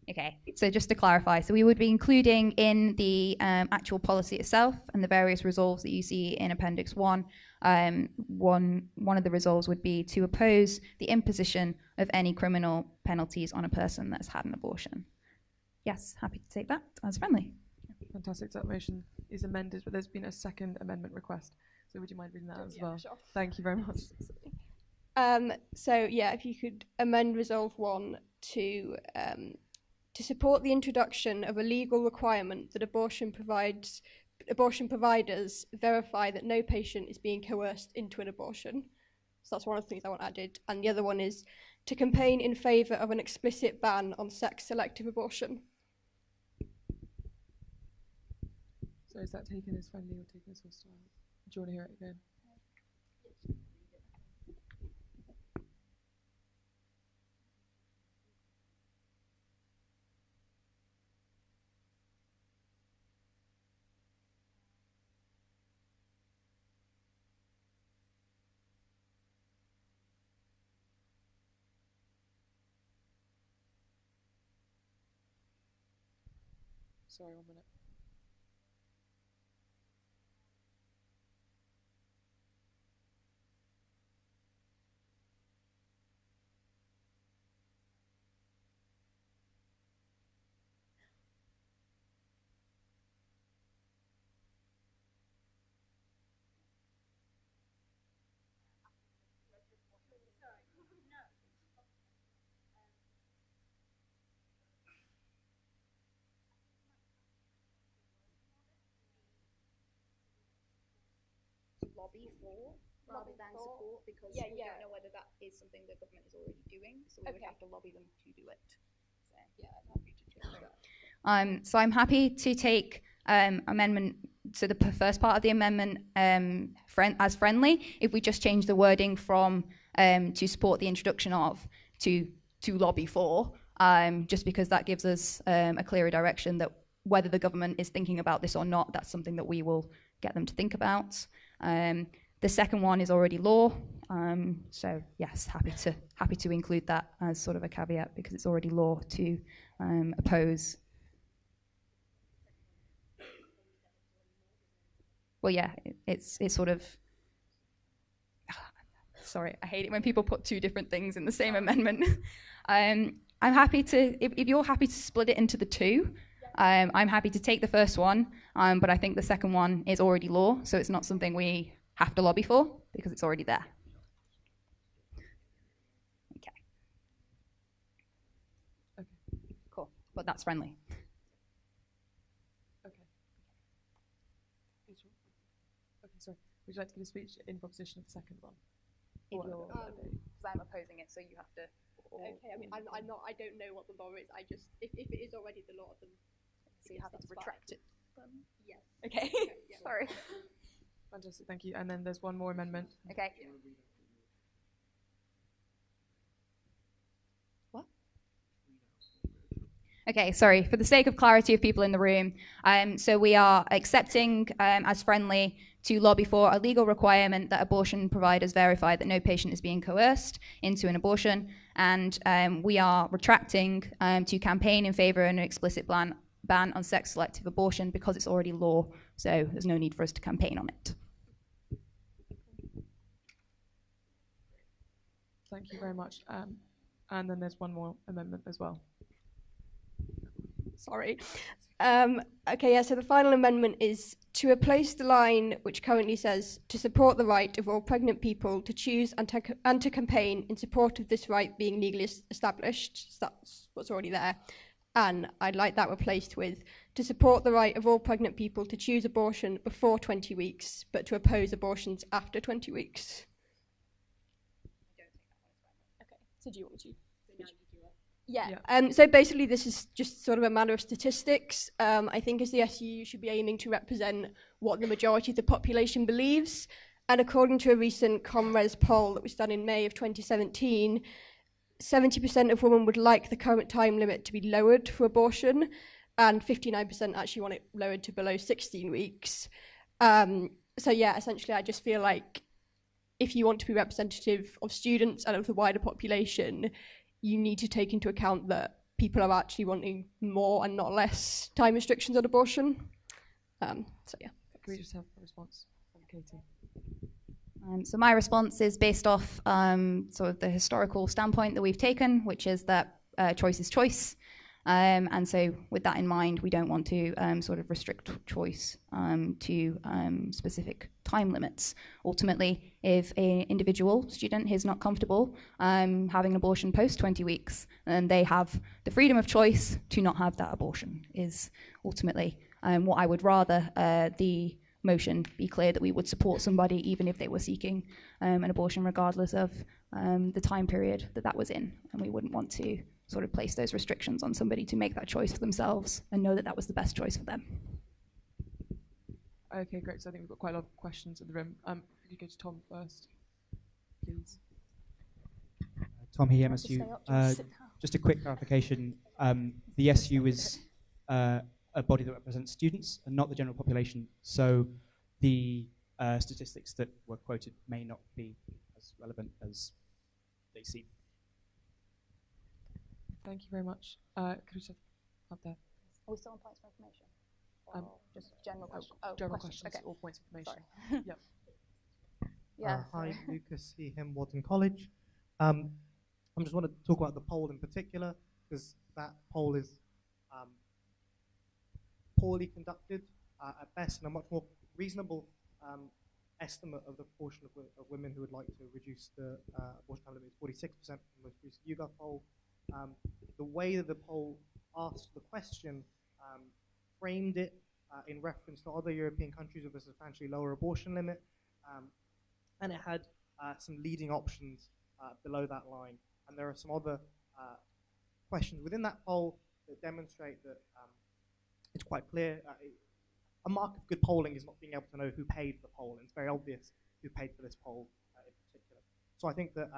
Speaker 12: Okay, so just to clarify, so we would be including in the actual policy itself and the various resolves that you see in Appendix 1, one of the resolves would be to oppose the imposition of any criminal penalties on a person that's had an abortion. Yes, happy to take that as friendly.
Speaker 1: Fantastic. That motion is amended, but there's been a second amendment request. So would you mind reading that as well?
Speaker 15: Sure.
Speaker 1: Thank you very much.
Speaker 15: So yeah, if you could amend Resolve 1 to support the introduction of a legal requirement that abortion providers verify that no patient is being coerced into an abortion. So that's one of the things I want added. And the other one is to campaign in favour of an explicit ban on sex-selective abortion.
Speaker 1: So is that taken as friendly or taken as hostile? Do you want to hear it again? Sorry, 1 minute.
Speaker 12: Lobby for rather than support, because we don't know whether that is something the government is already doing, so we would have to lobby them to do it. So yeah, I'm happy to take that. So I'm happy to take amendment, so the first part of the amendment as friendly, if we just change the wording from to support the introduction of to lobby for, just because that gives us a clearer direction that whether the government is thinking about this or not, that's something that we will get them to think about. The second one is already law, so yes, happy to include that as sort of a caveat because it's already law to oppose. Well, yeah, it's sort of. Sorry, I hate it when people put two different things in the same amendment. I'm happy to, if you're happy to split it into the two. I'm happy to take the first one, but I think the second one is already law, so it's not something we have to lobby for because it's already there. Okay. Cool, but that's friendly.
Speaker 1: Okay, sorry. Would you like to give a speech in proposition of the second one?
Speaker 12: If you're, I'm opposing it, so you have to.
Speaker 15: Okay, I mean, I don't know what the law is. I just, if it is already the law, then.
Speaker 12: So you have to retract it.
Speaker 15: Yes.
Speaker 12: Okay. Sorry.
Speaker 1: Fantastic, thank you. And then there's one more amendment.
Speaker 12: Okay. Okay, sorry. For the sake of clarity of people in the room, so we are accepting as friendly to lobby for a legal requirement that abortion providers verify that no patient is being coerced into an abortion, and we are retracting to campaign in favour of an explicit ban on sex-selective abortion because it's already law, so there's no need for us to campaign on it.
Speaker 1: Thank you very much. And then there's one more amendment as well.
Speaker 15: Sorry. Okay, yeah, so the final amendment is to replace the line which currently says to support the right of all pregnant people to choose and to campaign in support of this right being legally established. So that's what's already there. And I'd like that replaced with to support the right of all pregnant people to choose abortion before 20 weeks, but to oppose abortions after 20 weeks. Okay, so do you want me to? Yeah. So basically, this is just sort of a matter of statistics. I think as the SU, you should be aiming to represent what the majority of the population believes. And according to a recent ComRes poll that was done in May of 2017, 70% of women would like the current time limit to be lowered for abortion, and 59% actually want it lowered to below 16 weeks. So yeah, essentially, I just feel like if you want to be representative of students and of the wider population, you need to take into account that people are actually wanting more and not less time restrictions on abortion. So yeah.
Speaker 1: Can we just have a response from Katie?
Speaker 12: So my response is based off sort of the historical standpoint that we've taken, which is that choice is choice. And so with that in mind, we don't want to sort of restrict choice to specific time limits. Ultimately, if an individual student is not comfortable having an abortion post 20 weeks, then they have the freedom of choice to not have that abortion, is ultimately what I would rather the motion be clear that we would support somebody even if they were seeking an abortion regardless of the time period that that was in. And we wouldn't want to sort of place those restrictions on somebody to make that choice for themselves and know that that was the best choice for them.
Speaker 1: Okay, great. So I think we've got quite a lot of questions in the room. If you go to Tom first, please.
Speaker 2: Tom here, MSU. Just a quick clarification. The SU is a body that represents students and not the general population. So the statistics that were quoted may not be as relevant as they seem.
Speaker 1: Thank you very much. Could we just have there?
Speaker 12: Are we still on points of information? Just general questions.
Speaker 1: General questions or points of information. Yep.
Speaker 12: Yeah.
Speaker 16: Hi, Lucas C. Him, Wharton College. I just want to talk about the poll in particular, because that poll is poorly conducted at best, and a much more reasonable estimate of the proportion of women who would like to reduce the abortion time limit is 46% from the most recent YouGov poll. The way that the poll asked the question framed it in reference to other European countries with a substantially lower abortion limit, and it had some leading options below that line. And there are some other questions within that poll that demonstrate that it's quite clear. A mark of good polling is not being able to know who paid for the poll, and it's very obvious who paid for this poll in particular. So I think that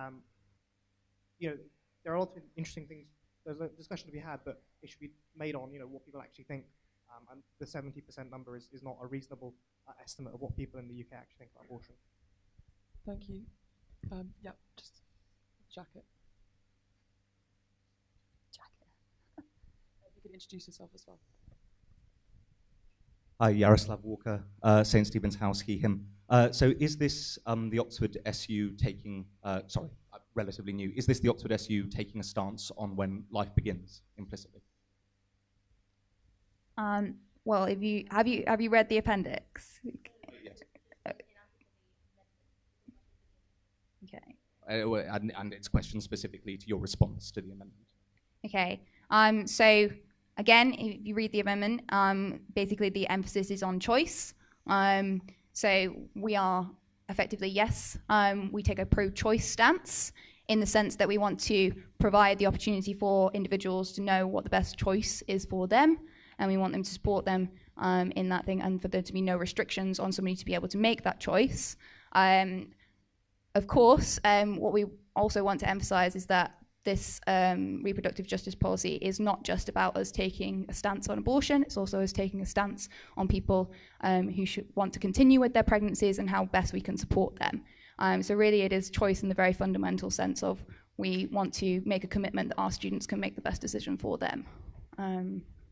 Speaker 16: there are lots of interesting things. There's a discussion to be had, but it should be made on what people actually think. And the 70% number is not a reasonable estimate of what people in the UK actually think about abortion.
Speaker 1: Thank you. Yeah, just jacket. You could introduce yourself as well.
Speaker 17: Hi, Yaroslav Walker, St. Stephen's House, he, him. So is this the Oxford SU taking, relatively new, is this the Oxford SU taking a stance on when life begins, implicitly?
Speaker 12: Well, have you read the appendix?
Speaker 17: Yes.
Speaker 12: Okay.
Speaker 17: And its question specifically to your response to the amendment.
Speaker 12: Okay. So again, if you read the amendment, basically the emphasis is on choice. So we are effectively, yes, we take a pro-choice stance in the sense that we want to provide the opportunity for individuals to know what the best choice is for them, and we want them to support them in that thing, and for there to be no restrictions on somebody to be able to make that choice. Of course, what we also want to emphasize is that this reproductive justice policy is not just about us taking a stance on abortion, it's also us taking a stance on people who should want to continue with their pregnancies and how best we can support them. So really it is choice in the very fundamental sense of we want to make a commitment that our students can make the best decision for them.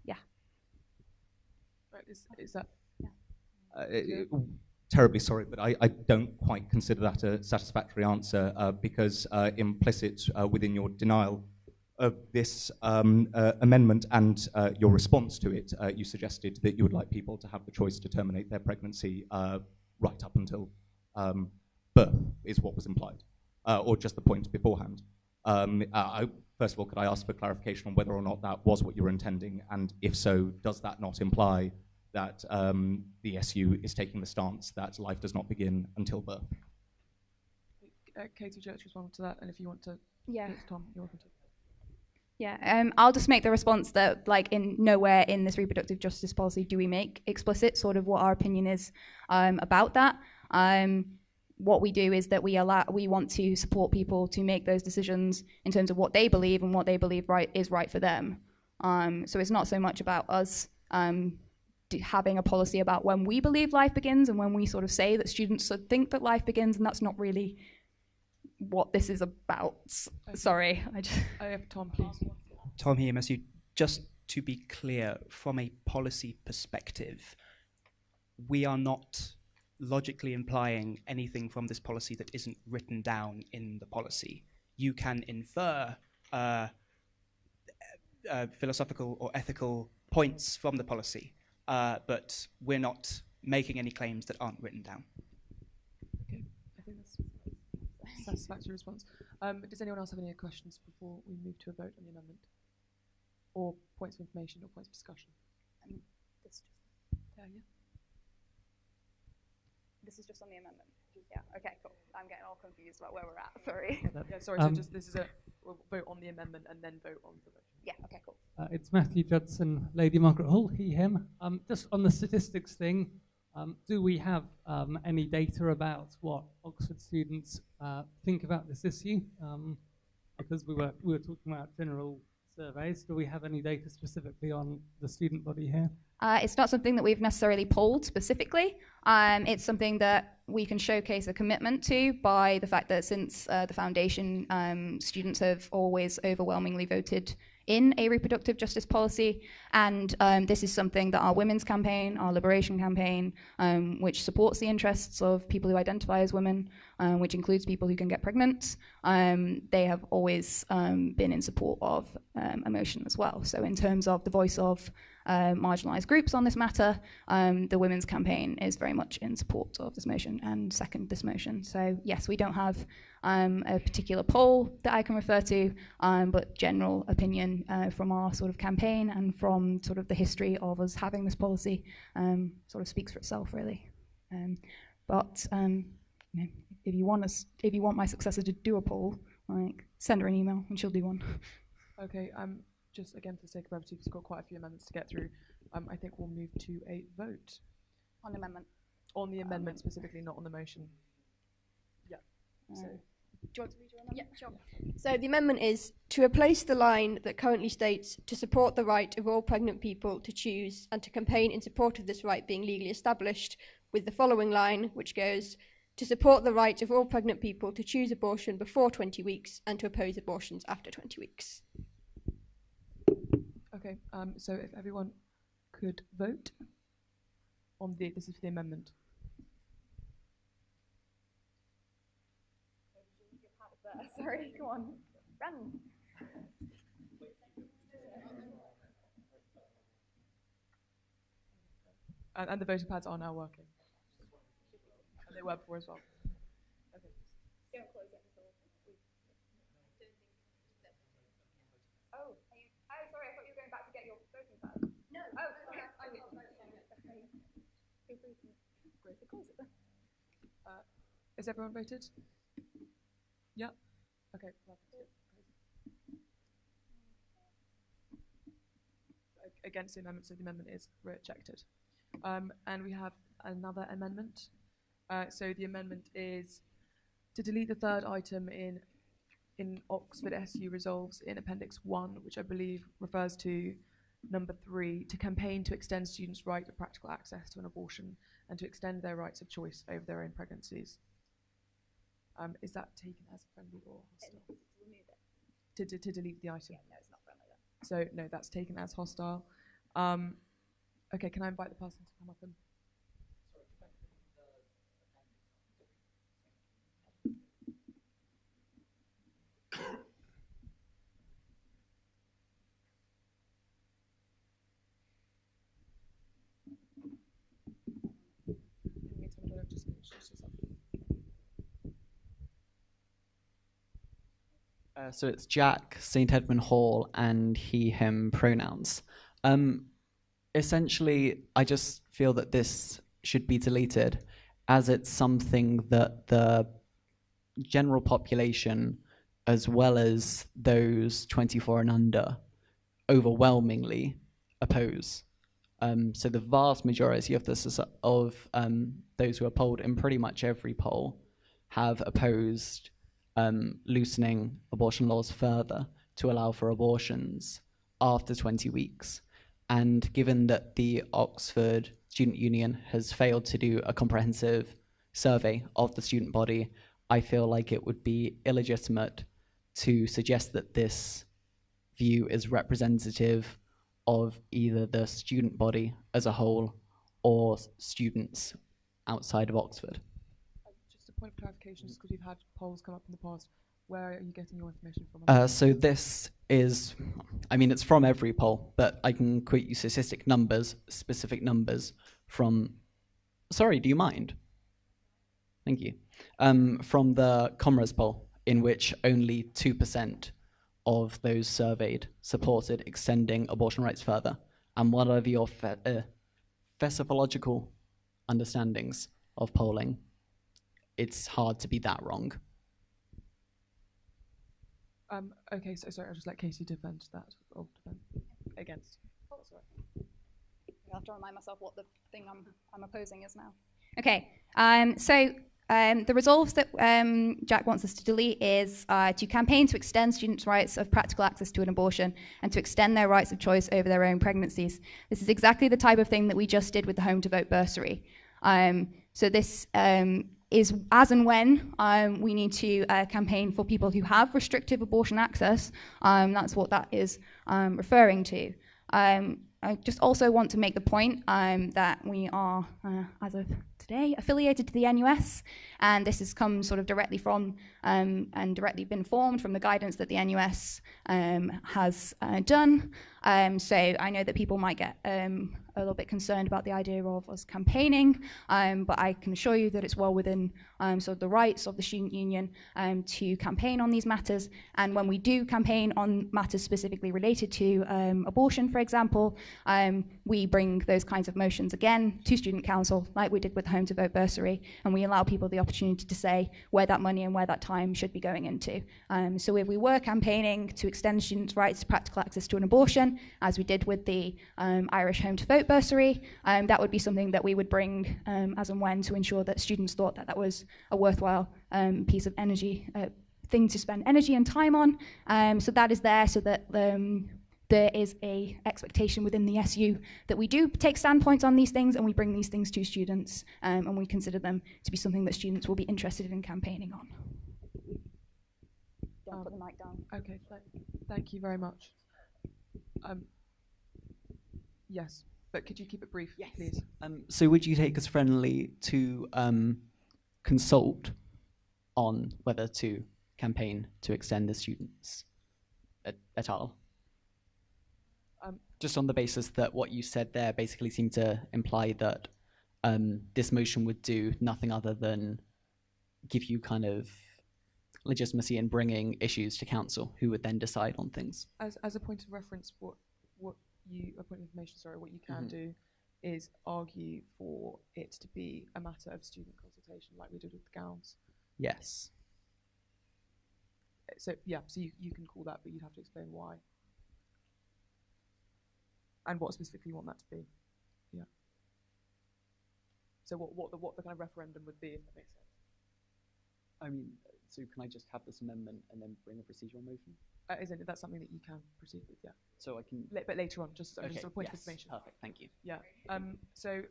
Speaker 12: Yeah.
Speaker 1: Right, is that...
Speaker 17: Terribly sorry, but I don't quite consider that a satisfactory answer because implicit within your denial of this amendment and your response to it, you suggested that you would like people to have the choice to terminate their pregnancy right up until birth, is what was implied, or just the point beforehand. First of all, could I ask for clarification on whether or not that was what you were intending, and if so, does that not imply that the SU is taking the stance that life does not begin until birth?
Speaker 1: Katie, would you like to respond to that? And if you want to,
Speaker 12: Yeah.
Speaker 1: Tom, you're welcome to.
Speaker 12: Yeah, I'll just make the response that, like, in nowhere in this reproductive justice policy do we make explicit sort of what our opinion is about that. What we do is that we want to support people to make those decisions in terms of what they believe and what they believe is right for them. So it's not so much about us having a policy about when we believe life begins and when we sort of say that students should think that life begins, and that's not really what this is about. Sorry.
Speaker 1: I have Tom, please.
Speaker 2: Tom here, MSU. Just to be clear, from a policy perspective, we are not logically implying anything from this policy that isn't written down in the policy. You can infer philosophical or ethical points from the policy, but we're not making any claims that aren't written down.
Speaker 1: Okay, I think that's a satisfactory response. Does anyone else have any questions before we move to a vote on the amendment? Or points of information or points of discussion?
Speaker 12: This is just on the amendment. Yeah, okay, cool. I'm getting all confused about where we're at, sorry.
Speaker 1: Yeah, sorry, so just this is we'll vote on the amendment and then vote on the motion.
Speaker 12: Yeah, okay, cool.
Speaker 3: It's Matthew Judson, Lady Margaret Hall, he, him. Just on the statistics thing, do we have any data about what Oxford students think about this issue? Because we were talking about general surveys. Do we have any data specifically on the student body here?
Speaker 12: It's not something that we've necessarily polled specifically. It's something that we can showcase a commitment to by the fact that since the foundation, students have always overwhelmingly voted in a reproductive justice policy, and this is something that our women's campaign, our liberation campaign, which supports the interests of people who identify as women, which includes people who can get pregnant, they have always been in support of a motion as well. So in terms of the voice of marginalised groups on this matter, the women's campaign is very much in support of this motion and second this motion. So yes, we don't have a particular poll that I can refer to, but general opinion from our sort of campaign and from sort of the history of us having this policy sort of speaks for itself, really. But you know, if you want my successor to do a poll, like, send her an email and she'll do one.
Speaker 1: Okay, just again for the sake of brevity, because we've got quite a few amendments to get through, I think we'll move to a vote.
Speaker 12: On the amendment.
Speaker 1: On the amendment specifically, not on the motion. Yeah. So.
Speaker 15: Do you want to read your amendment? Yeah, sure. So the amendment is to replace the line that currently states to support the right of all pregnant people to choose and to campaign in support of this right being legally established with the following line, which goes, to support the right of all pregnant people to choose abortion before 20 weeks and to oppose abortions after 20 weeks.
Speaker 1: Okay, so if everyone could vote on this is for the amendment.
Speaker 12: Sorry, go on, run.
Speaker 1: And the voting pads are now working. And they were before as well. Okay.
Speaker 12: Don't close it until Oh, sorry, I thought you were going back to get your voting pad. No. Oh, sorry.
Speaker 1: Has everyone voted? Yeah. Okay. Against the amendment, so the amendment is rejected. And we have another amendment. So the amendment is to delete the third item in in Oxford SU resolves in Appendix 1, which I believe refers to number 3, to campaign to extend students' right of practical access to an abortion and to extend their rights of choice over their own pregnancies. Is that taken as friendly or hostile? To delete the item? Yeah, no, it's not friendly then. So, no, that's taken as hostile. Okay, can I invite the person to come up and...
Speaker 18: So it's Jack, St. Edmund Hall, and he, him pronouns. Essentially, I just feel that this should be deleted as it's something that the general population, as well as those 24 and under, overwhelmingly oppose. So the vast majority of those who are polled in pretty much every poll have opposed loosening abortion laws further to allow for abortions after 20 weeks. And given that the Oxford Student Union has failed to do a comprehensive survey of the student body, I feel like it would be illegitimate to suggest that this view is representative of either the student body as a whole or students outside of Oxford.
Speaker 1: Just a point of clarification, just because we've had polls come up in the past, where are you getting your information from?
Speaker 18: So this is, I mean, it's from every poll, but I can quote you specific numbers from, sorry, do you mind? Thank you. From the Comras poll, in which only 2% of those surveyed supported extending abortion rights further. And whatever your physiological understandings of polling, it's hard to be that wrong.
Speaker 1: Okay, so sorry, I'll just let Casey defend that, or defend against. Oh, sorry.
Speaker 12: I have to remind myself what the thing I'm opposing is now. Okay, the resolves that Jack wants us to delete is to campaign to extend students' rights of practical access to an abortion and to extend their rights of choice over their own pregnancies. This is exactly the type of thing that we just did with the Home to Vote bursary. So this is as and when we need to campaign for people who have restrictive abortion access. That's what that is referring to. I just also want to make the point that we are, as of today, affiliated to the NUS, and this has come sort of directly from and directly been formed from the guidance that the NUS has done. So I know that people might get a little bit concerned about the idea of us campaigning, but I can assure you that it's well within sort of the rights of the student union to campaign on these matters. And when we do campaign on matters specifically related to abortion, for example, we bring those kinds of motions again to Student Council, like we did with the Home to Vote bursary, and we allow people the opportunity to say where that money and where that time should be going into. So if we were campaigning to extend students' rights to practical access to an abortion, as we did with the Irish Home to Vote bursary, that would be something that we would bring as and when to ensure that students thought that that was a worthwhile piece of energy, thing to spend energy and time on. So that is there so that there is a expectation within the SU that we do take standpoints on these things and we bring these things to students and we consider them to be something that students will be interested in campaigning on.
Speaker 1: Don't put the mic down. Okay, thank you very much. Yes, but could you keep it brief, please?
Speaker 18: So would you take as friendly to consult on whether to campaign to extend the students et al.? Just on the basis that what you said there basically seemed to imply that this motion would do nothing other than give you kind of legitimacy in bringing issues to council, who would then decide on things.
Speaker 1: As a point of reference, what you can do is argue for it to be a matter of student consultation, like we did with the gowns.
Speaker 18: Yes.
Speaker 1: So yeah, so you can call that, but you'd have to explain why and what specifically you want that to be. Yeah. So what the kind of referendum would be, if that makes sense.
Speaker 18: I mean, So can I just have this amendment and then bring a procedural motion?
Speaker 1: Isn't it? That's something that you can proceed with, yeah.
Speaker 18: So I can...
Speaker 1: But later on, just
Speaker 18: okay,
Speaker 1: a point of
Speaker 18: yes,
Speaker 1: information.
Speaker 18: perfect, thank you.
Speaker 1: Yeah. So,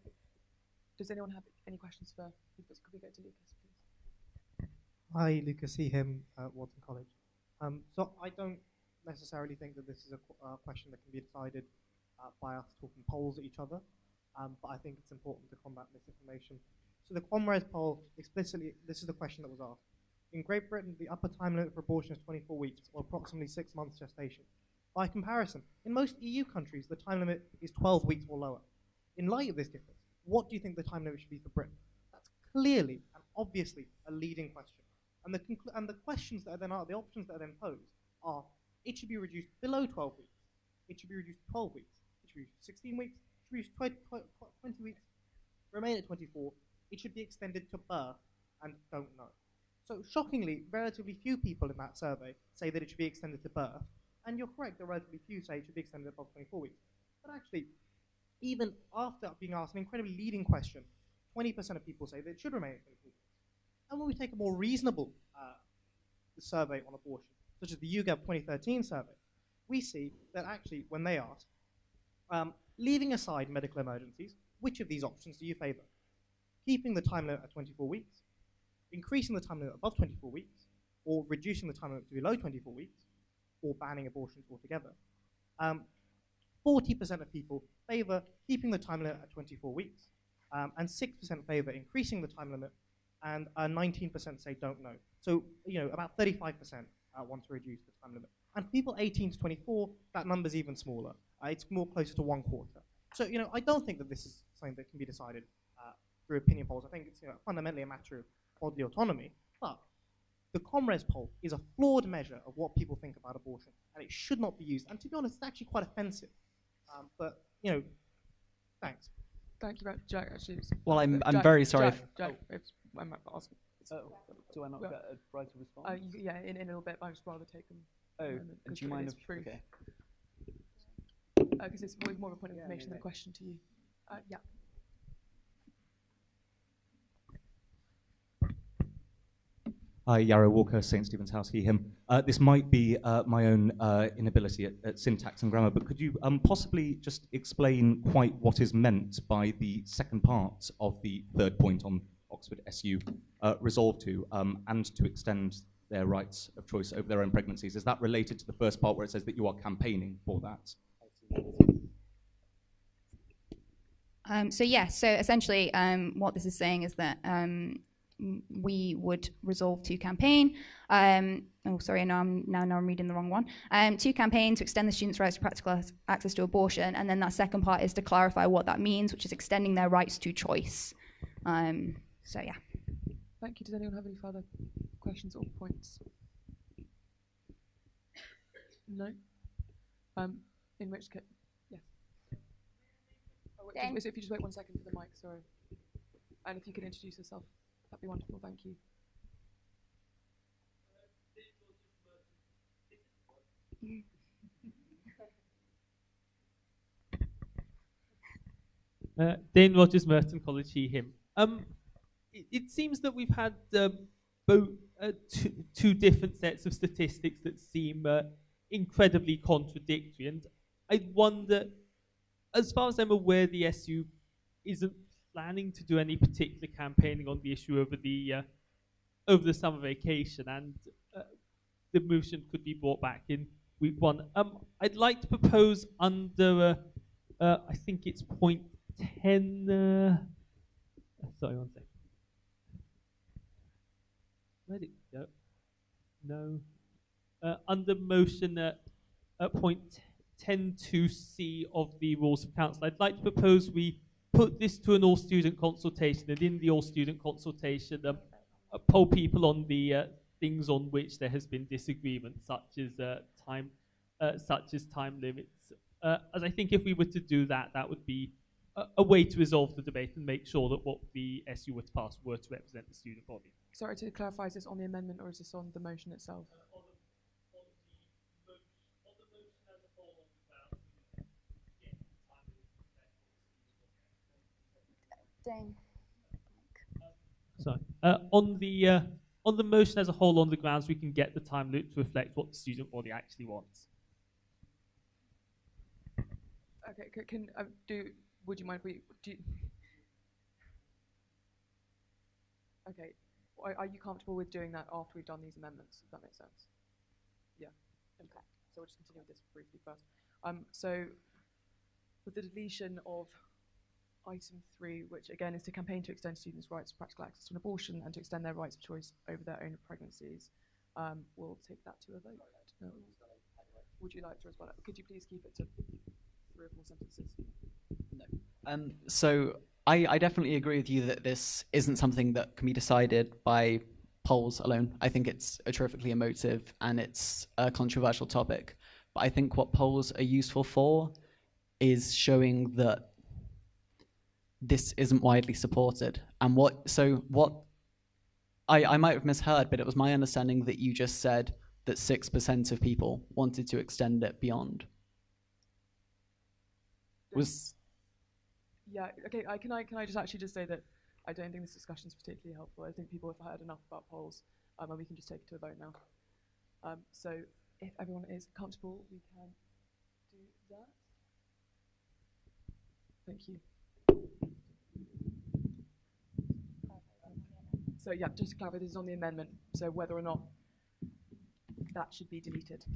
Speaker 1: does anyone have any questions for Lucas? Could we go to Lucas, please?
Speaker 16: Hi, Lucas C. Him at Wharton College. So I don't necessarily think that this is a question that can be decided by us talking polls at each other, but I think it's important to combat misinformation. So the Comrades poll explicitly, this is the question that was asked. In Great Britain, the upper time limit for abortion is 24 weeks, or approximately 6 months gestation. By comparison, in most EU countries, the time limit is 12 weeks or lower. In light of this difference, what do you think the time limit should be for Britain? That's clearly and obviously a leading question. And the questions that are then the options that are then posed are: it should be reduced below 12 weeks, it should be reduced to 12 weeks, it should be reduced to 16 weeks, it should be reduced to 20 weeks, remain at 24, it should be extended to birth, and don't know. So shockingly, relatively few people in that survey say that it should be extended to birth, and you're correct that relatively few say it should be extended above 24 weeks. But actually, even after being asked an incredibly leading question, 20% of people say that it should remain at 24 weeks. And when we take a more reasonable survey on abortion, such as the YouGov 2013 survey, we see that actually when they ask, leaving aside medical emergencies, which of these options do you favor? Keeping the time limit at 24 weeks, increasing the time limit above 24 weeks, or reducing the time limit to below 24 weeks, or banning abortions altogether. 40% of people favor keeping the time limit at 24 weeks, and 6% favor increasing the time limit, and 19% say don't know. So, about 35% want to reduce the time limit. And for people 18 to 24, that number's even smaller. It's more closer to 1/4. So, I don't think that this is something that can be decided through opinion polls. I think it's fundamentally a matter of bodily autonomy. But the Comrades poll is a flawed measure of what people think about abortion, and it should not be used. And to be honest, it's actually quite offensive. But, thanks.
Speaker 1: Thank you, Jack. Actually,
Speaker 18: well, I'm
Speaker 1: Jack,
Speaker 18: very sorry.
Speaker 1: Jack, I'm asking.
Speaker 18: Do I not get a right to respond?
Speaker 1: Yeah, in a little bit, but I'd just rather take them.
Speaker 18: Do you mind if... Okay.
Speaker 1: Because it's more of a point of information than a question to you. Yeah.
Speaker 17: Hi, Yarrow Walker, St. Stephen's House, he, him. This might be my own inability at syntax and grammar, but could you possibly just explain quite what is meant by the second part of the third point on Oxford SU, resolve to, and to extend their rights of choice over their own pregnancies? Is that related to the first part where it says that you are campaigning for that?
Speaker 12: So essentially what this is saying is that we would resolve to campaign. I'm reading the wrong one. To campaign to extend the students' rights to practical access to abortion, and then that second part is to clarify what that means, which is extending their rights to choice. Yeah.
Speaker 1: Thank you. Does anyone have any further questions or points? No. In which case, yes. If you just wait 1 second for the mic, sorry. And if you could introduce yourself, that'd be wonderful. Thank you.
Speaker 9: Dane Rogers, Merton College, he, him. It seems that we've had both two different sets of statistics that seem incredibly contradictory, and I wonder, as far as I'm aware, the SU isn't planning to do any particular campaigning on the issue over the summer vacation, and the motion could be brought back in week 1. I'd like to propose under, I think it's point 10. Sorry, 1 second. Where did it go? No. Under motion at point 10.2c of the rules of council, I'd like to propose we put this to an all-student consultation, and in the all-student consultation, poll people on the things on which there has been disagreement, such as time limits. As I think if we were to do that, that would be a way to resolve the debate and make sure that what the SU were to pass were to represent the student body.
Speaker 1: Sorry, to clarify, is this on the amendment or is this on the motion itself?
Speaker 12: Dane.
Speaker 9: Sorry. On the on the motion as a whole, on the grounds we can get the time loop to reflect what the student body actually wants.
Speaker 1: Okay, would you mind if we do? Okay, are you comfortable with doing that after we've done these amendments? If that makes sense. Yeah. Okay. So we'll just continue with this briefly first. So with the deletion of item 3, which again is to campaign to extend students' rights to practical access to an abortion and to extend their rights of choice over their own pregnancies, we'll take that to a vote. No. Would you like to respond? Could you please keep it to 3 or 4 sentences?
Speaker 18: No. So I definitely agree with you that this isn't something that can be decided by polls alone. I think it's a terrifically emotive and it's a controversial topic. But I think what polls are useful for is showing that this isn't widely supported. And I might have misheard, but it was my understanding that you just said that 6% of people wanted to extend it beyond.
Speaker 1: Yeah, okay, can I just actually just say that I don't think this discussion is particularly helpful. I think people have heard enough about polls, and we can just take it to a vote now. So if everyone is comfortable, we can do that. Thank you. So yeah, just to clarify, this is on the amendment, so whether or not that should be deleted.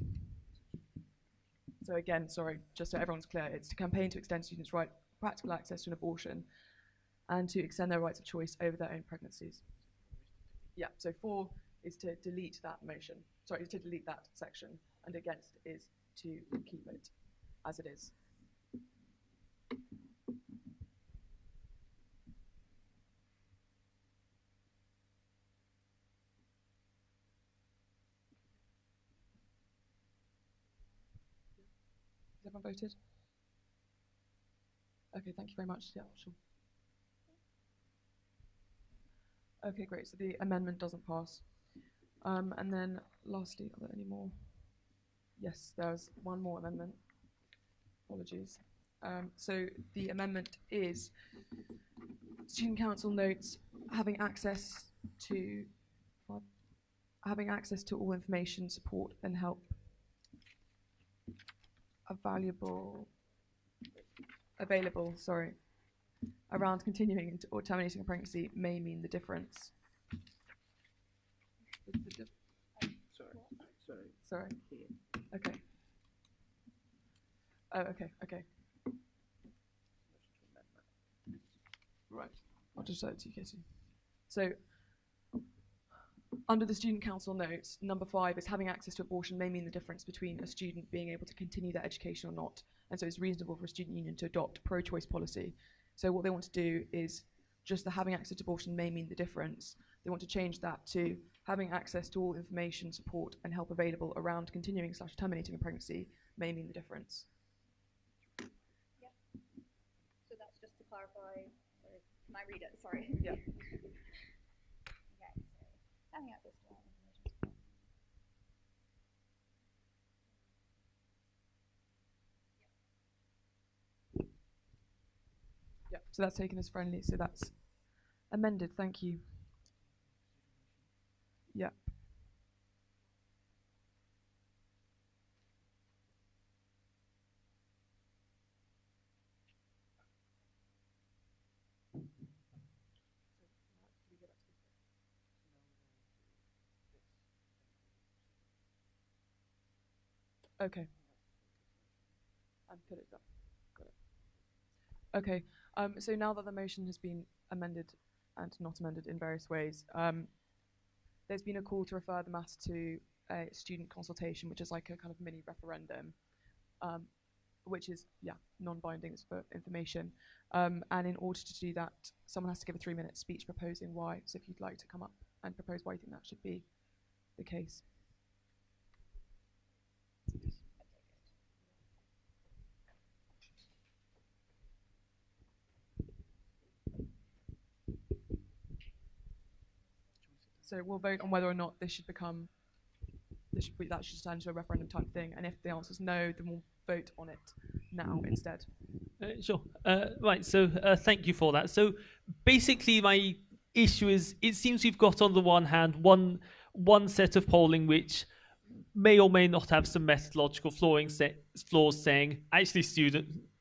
Speaker 1: So again, sorry, just so everyone's clear, it's to campaign to extend students' practical access to an abortion and to extend their rights of choice over their own pregnancies. Yeah, so 4 is to delete that motion. Sorry, is to delete that section, and against is to keep it as it is. Has everyone voted? Okay, thank you very much. Yeah, sure. Okay, great. So the amendment doesn't pass. And then lastly, are there any more? Yes, there's one more amendment. Apologies. So the amendment is Student Council notes having access to all information, support and help available around continuing or terminating a pregnancy may mean the difference. Sorry. Okay. Oh, okay. Right. I'll just show it to you, Katie. So, under the Student Council notes, number 5 is having access to abortion may mean the difference between a student being able to continue their education or not. And so it's reasonable for a student union to adopt pro-choice policy. So what they want to do is just the having access to abortion may mean the difference. They want to change that to having access to all information, support and help available around continuing/terminating a pregnancy may mean the difference.
Speaker 12: Yeah. So that's just to clarify. Sorry, can I read it? Sorry.
Speaker 1: Yeah.
Speaker 12: Okay. So having access to all information.
Speaker 1: Yeah. So that's taken as friendly. So that's amended. Thank you. Yeah. Okay. And put it up. Got it. Okay. So now that the motion has been amended and not amended in various ways, there's been a call to refer the matter to a student consultation, which is like a kind of mini referendum, which is, non-binding, it's for information. And in order to do that, someone has to give a 3-minute speech proposing why. So if you'd like to come up and propose why you think that should be the case. So we'll vote on whether or not this should become, that should stand to a referendum type thing. And if the answer is no, then we'll vote on it now instead.
Speaker 9: Sure. Right. So thank you for that. So basically, my issue is it seems we've got on the one hand one set of polling which may or may not have some methodological flaws, saying actually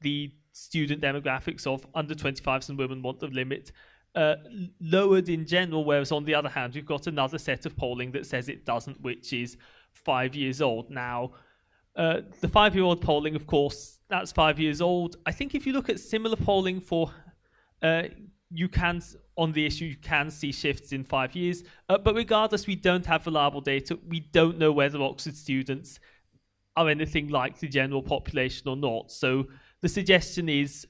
Speaker 9: the student demographics of under 25s and women want the limit lowered in general, whereas on the other hand we've got another set of polling that says it doesn't, which is 5 years old. Now the 5-year-old polling, of course, that's 5 years old. I think if you look at similar polling for you can see shifts in 5 years, but regardless, we don't have reliable data. We don't know whether Oxford students are anything like the general population or not. So the suggestion is,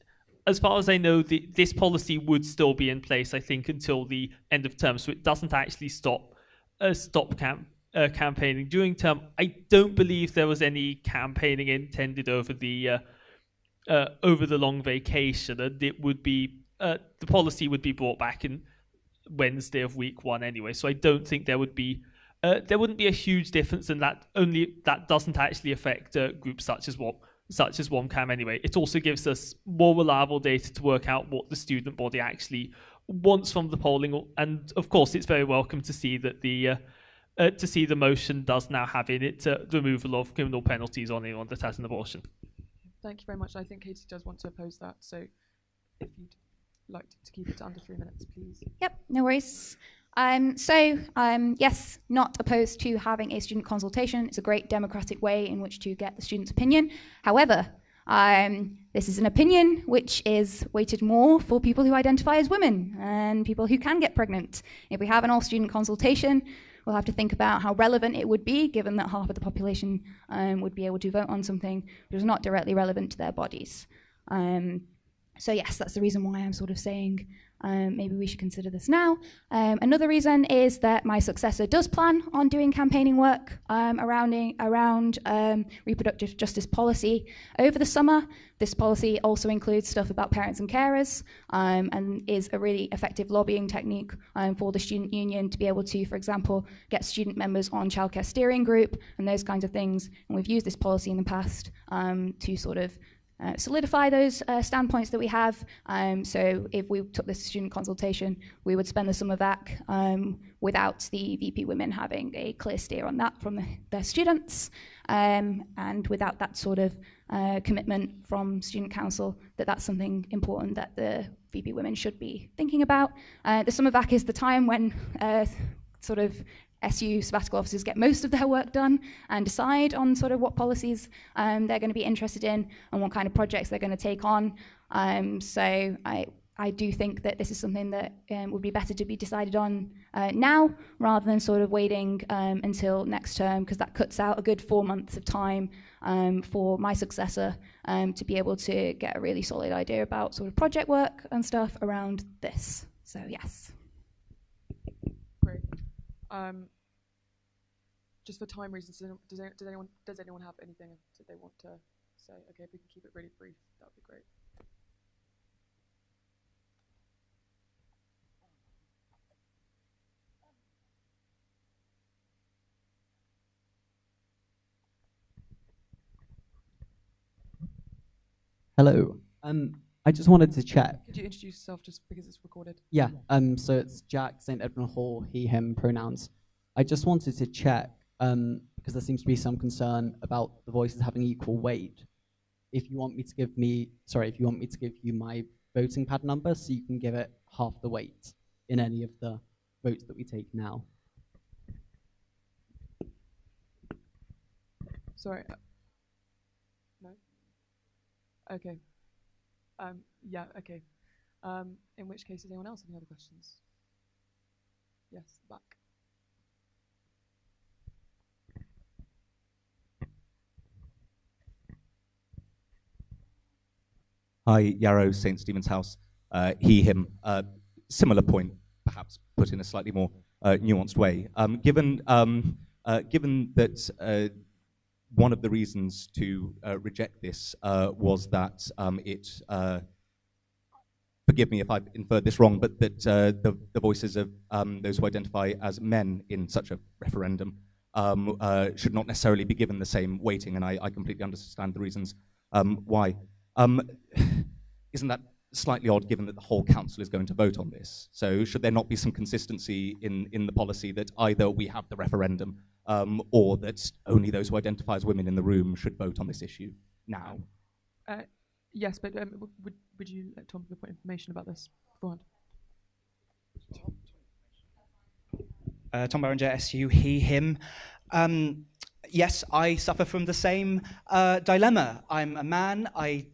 Speaker 9: as far as I know, this policy would still be in place, I think, until the end of term. So it doesn't actually stop campaigning during term. I don't believe there was any campaigning intended over the long vacation, and it would be the policy would be brought back in Wednesday of week 1 anyway. So I don't think there wouldn't be a huge difference, and that doesn't actually affect groups such as WOMCAM anyway. It also gives us more reliable data to work out what the student body actually wants from the polling, and of course it's very welcome to see that the motion does now have in it the removal of criminal penalties on anyone that has an abortion.
Speaker 1: Thank you very much. I think Katie does want to oppose that, so if you'd like to keep it to under 3 minutes, please.
Speaker 12: Yep, no worries. Yes, not opposed to having a student consultation. It's a great democratic way in which to get the student's opinion. However, this is an opinion which is weighted more for people who identify as women and people who can get pregnant. If we have an all-student consultation, we'll have to think about how relevant it would be, given that half of the population would be able to vote on something which is not directly relevant to their bodies. So yes, that's the reason why I'm sort of saying maybe we should consider this now. Another reason is that my successor does plan on doing campaigning work around reproductive justice policy over the summer. This policy also includes stuff about parents and carers, and is a really effective lobbying technique for the student union to be able to, for example, get student members on childcare steering group and those kinds of things. And we've used this policy in the past to sort of solidify those standpoints that we have. So if we took this student consultation, we would spend the summer back without the VP women having a clear steer on that from their students, and without that sort of commitment from student council that that's something important that the VP women should be thinking about. The summer back is the time when sort of SU sabbatical officers get most of their work done and decide on sort of what policies they're going to be interested in and what kind of projects they're going to take on. So I do think that this is something that would be better to be decided on now rather than sort of waiting until next term, because that cuts out a good 4 months of time for my successor to be able to get a really solid idea about sort of project work and stuff around this. So yes.
Speaker 1: Great. Just for time reasons, does anyone have anything that they want to say? Okay, if we can keep it really brief, that would be great.
Speaker 18: Hello. I just wanted to check.
Speaker 1: Could you introduce yourself just because it's recorded?
Speaker 18: Yeah. So it's Jack, St. Edmund Hall, he, him pronouns. I just wanted to check, because there seems to be some concern about the voices having equal weight. If you want me to give you my voting pad number so you can give it half the weight in any of the votes that we take now.
Speaker 1: Sorry. No? Okay. Yeah, okay. In which case, does anyone else have any other questions? Yes, back.
Speaker 17: Hi, Yarrow, St. Stephen's House. He, him. Similar point, perhaps put in a slightly more nuanced way. Given that one of the reasons to reject this was that it, forgive me if I've inferred this wrong, but that the voices of those who identify as men in such a referendum should not necessarily be given the same weighting, and I completely understand the reasons why. Isn't that slightly odd given that the whole council is going to vote on this. So should there not be some consistency in the policy that either we have the referendum or that only those who identify as women in the room should vote on this issue now?
Speaker 1: Yes, but would you let Tom give a point of information about this beforehand?
Speaker 2: Tom Berenger, SU, he, him. Yes, I suffer from the same dilemma. I'm a man. I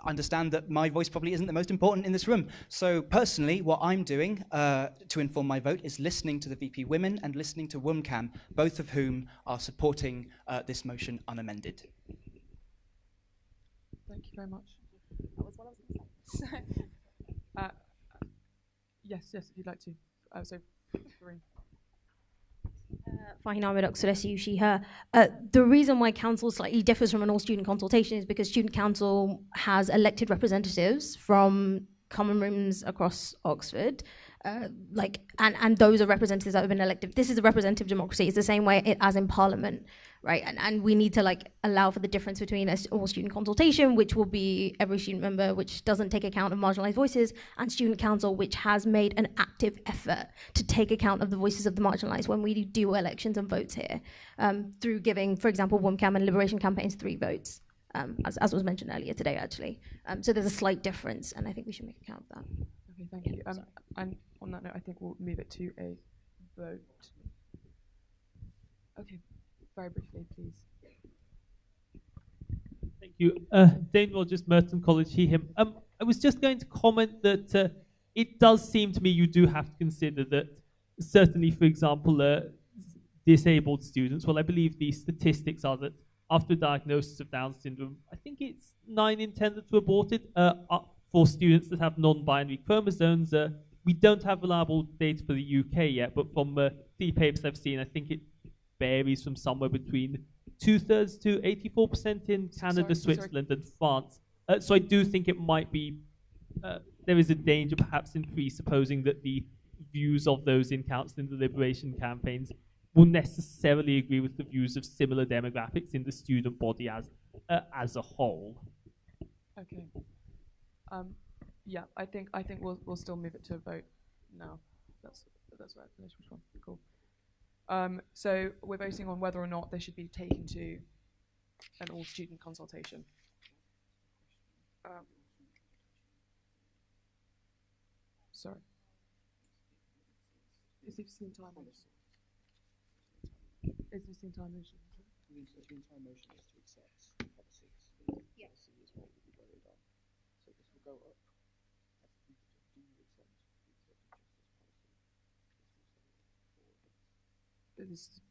Speaker 2: understand that my voice probably isn't the most important in this room. So personally, what I'm doing to inform my vote is listening to the VP Women and listening to WUMCAM, both of whom are supporting this motion unamended.
Speaker 1: Thank you very much.
Speaker 19: That was what I was going to say.
Speaker 1: Yes, if you'd like to. So, Doreen.
Speaker 13: Faheen Ahmed, Oxford SU, she, her. The reason why council slightly differs from an all-student consultation is because student council has elected representatives from common rooms across Oxford, and those are representatives that have been elected. This is a representative democracy. It's the same way as in Parliament, right? And we need to allow for the difference between an all-student consultation, which will be every student member, which doesn't take account of marginalised voices, and student council, which has made an active effort to take account of the voices of the marginalised when we do elections and votes here, through giving, for example, WUMCAM and Liberation campaigns 3 votes, as was mentioned earlier today, actually. So there's a slight difference, and I think we should make account of that.
Speaker 1: Okay, thank you. And on that note, I think we'll move it to a vote. Okay, very briefly, please.
Speaker 9: Thank you. Dane Rogers, Merton College, he, him. I was just going to comment that it does seem to me you do have to consider that certainly, for example, disabled students, well, I believe the statistics are that after a diagnosis of Down syndrome, I think it's 9 in 10 that are aborted. For students that have non-binary chromosomes, we don't have reliable data for the UK yet, but from 3 papers I've seen, I think it varies from somewhere between 2/3 to 84% in Canada, Switzerland, and France. So I do think it might be, there is a danger perhaps in presupposing that the views of those in council and the liberation campaigns will necessarily agree with the views of similar demographics in the student body as a whole.
Speaker 1: Okay. Yeah, I think we'll still move it to a vote now. That's right. Finish which one? Cool. So we're voting on whether or not they should be taken to an all-student consultation. Sorry. Is the same time motion? Is the same time motion?
Speaker 10: The entire motion is to accept policies.
Speaker 13: Yes.
Speaker 10: Policy is what will be voted on. So this will go up. Do you accept the executive justice policy?
Speaker 1: This is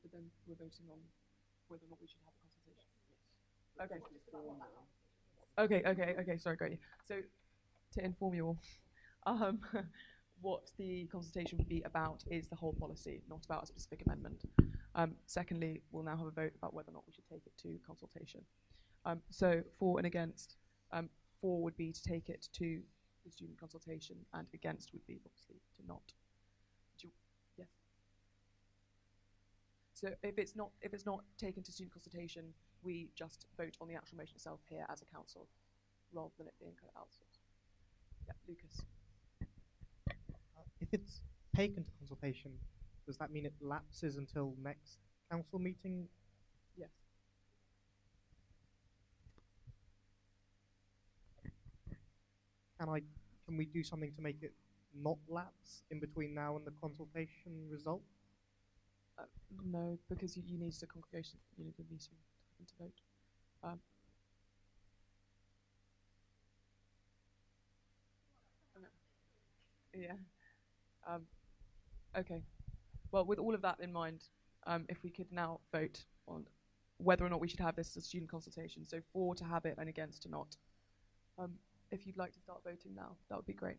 Speaker 1: but then we're voting on whether or not we should have a consultation. Okay. Sorry, great. So to inform you all, what the consultation would be about is the whole policy, not about a specific amendment. Secondly, we'll now have a vote about whether or not we should take it to consultation. So for and against, for would be to take it to the student consultation, and against would be obviously to not. Yes. So if it's not taken to student consultation, we just vote on the actual motion itself here as a council, rather than it being kind of outsourced. Yeah, Lucas.
Speaker 16: If it's taken to consultation, does that mean it lapses until next council meeting?
Speaker 1: Yes.
Speaker 16: Can we do something to make it not lapse in between now and the consultation result?
Speaker 1: No, because you need the congregation, you need the meeting to vote. Yeah. Okay. Well, with all of that in mind, if we could now vote on whether or not we should have this as a student consultation. So for to have it and against to not. If you'd like to start voting now, that would be great.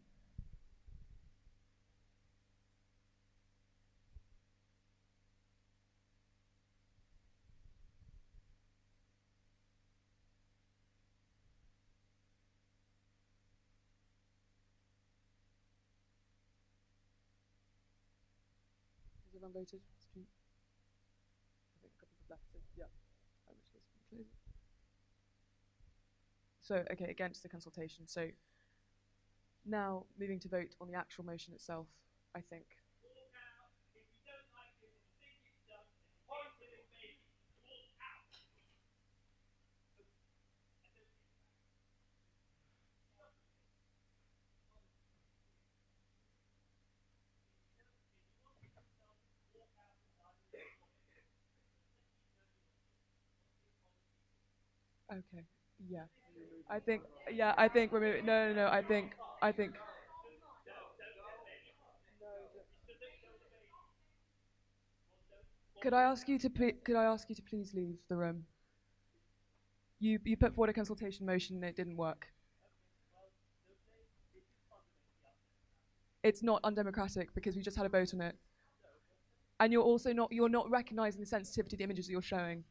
Speaker 1: everyone voted? I think a couple have left, so yeah. In which case we can close it. So, okay, against the consultation. So now moving to vote on the actual motion itself, I think. Okay. Yeah. I think remove it. No. I think. Could I ask you to please leave the room? You put forward a consultation motion and it didn't work. It's not undemocratic because we just had a vote on it. And you're not recognizing the sensitivity of the images that you're showing.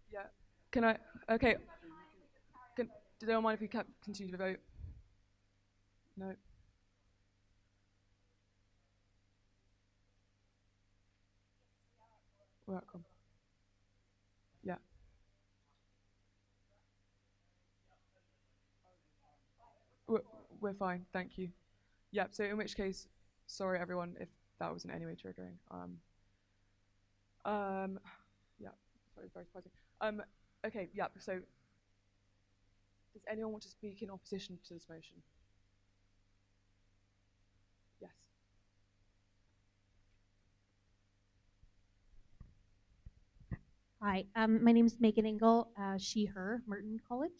Speaker 1: Yeah. Can I? Okay. Do they all mind if we continue to vote? No. Welcome. Yeah. We're fine, thank you. Yeah. So in which case, sorry everyone if that was in any way triggering. Yeah. Sorry, very surprising. Okay. Yeah. So, does anyone want to speak in opposition to this motion? Yes.
Speaker 4: Hi, my name is Megan Engel, she, her, Merton College.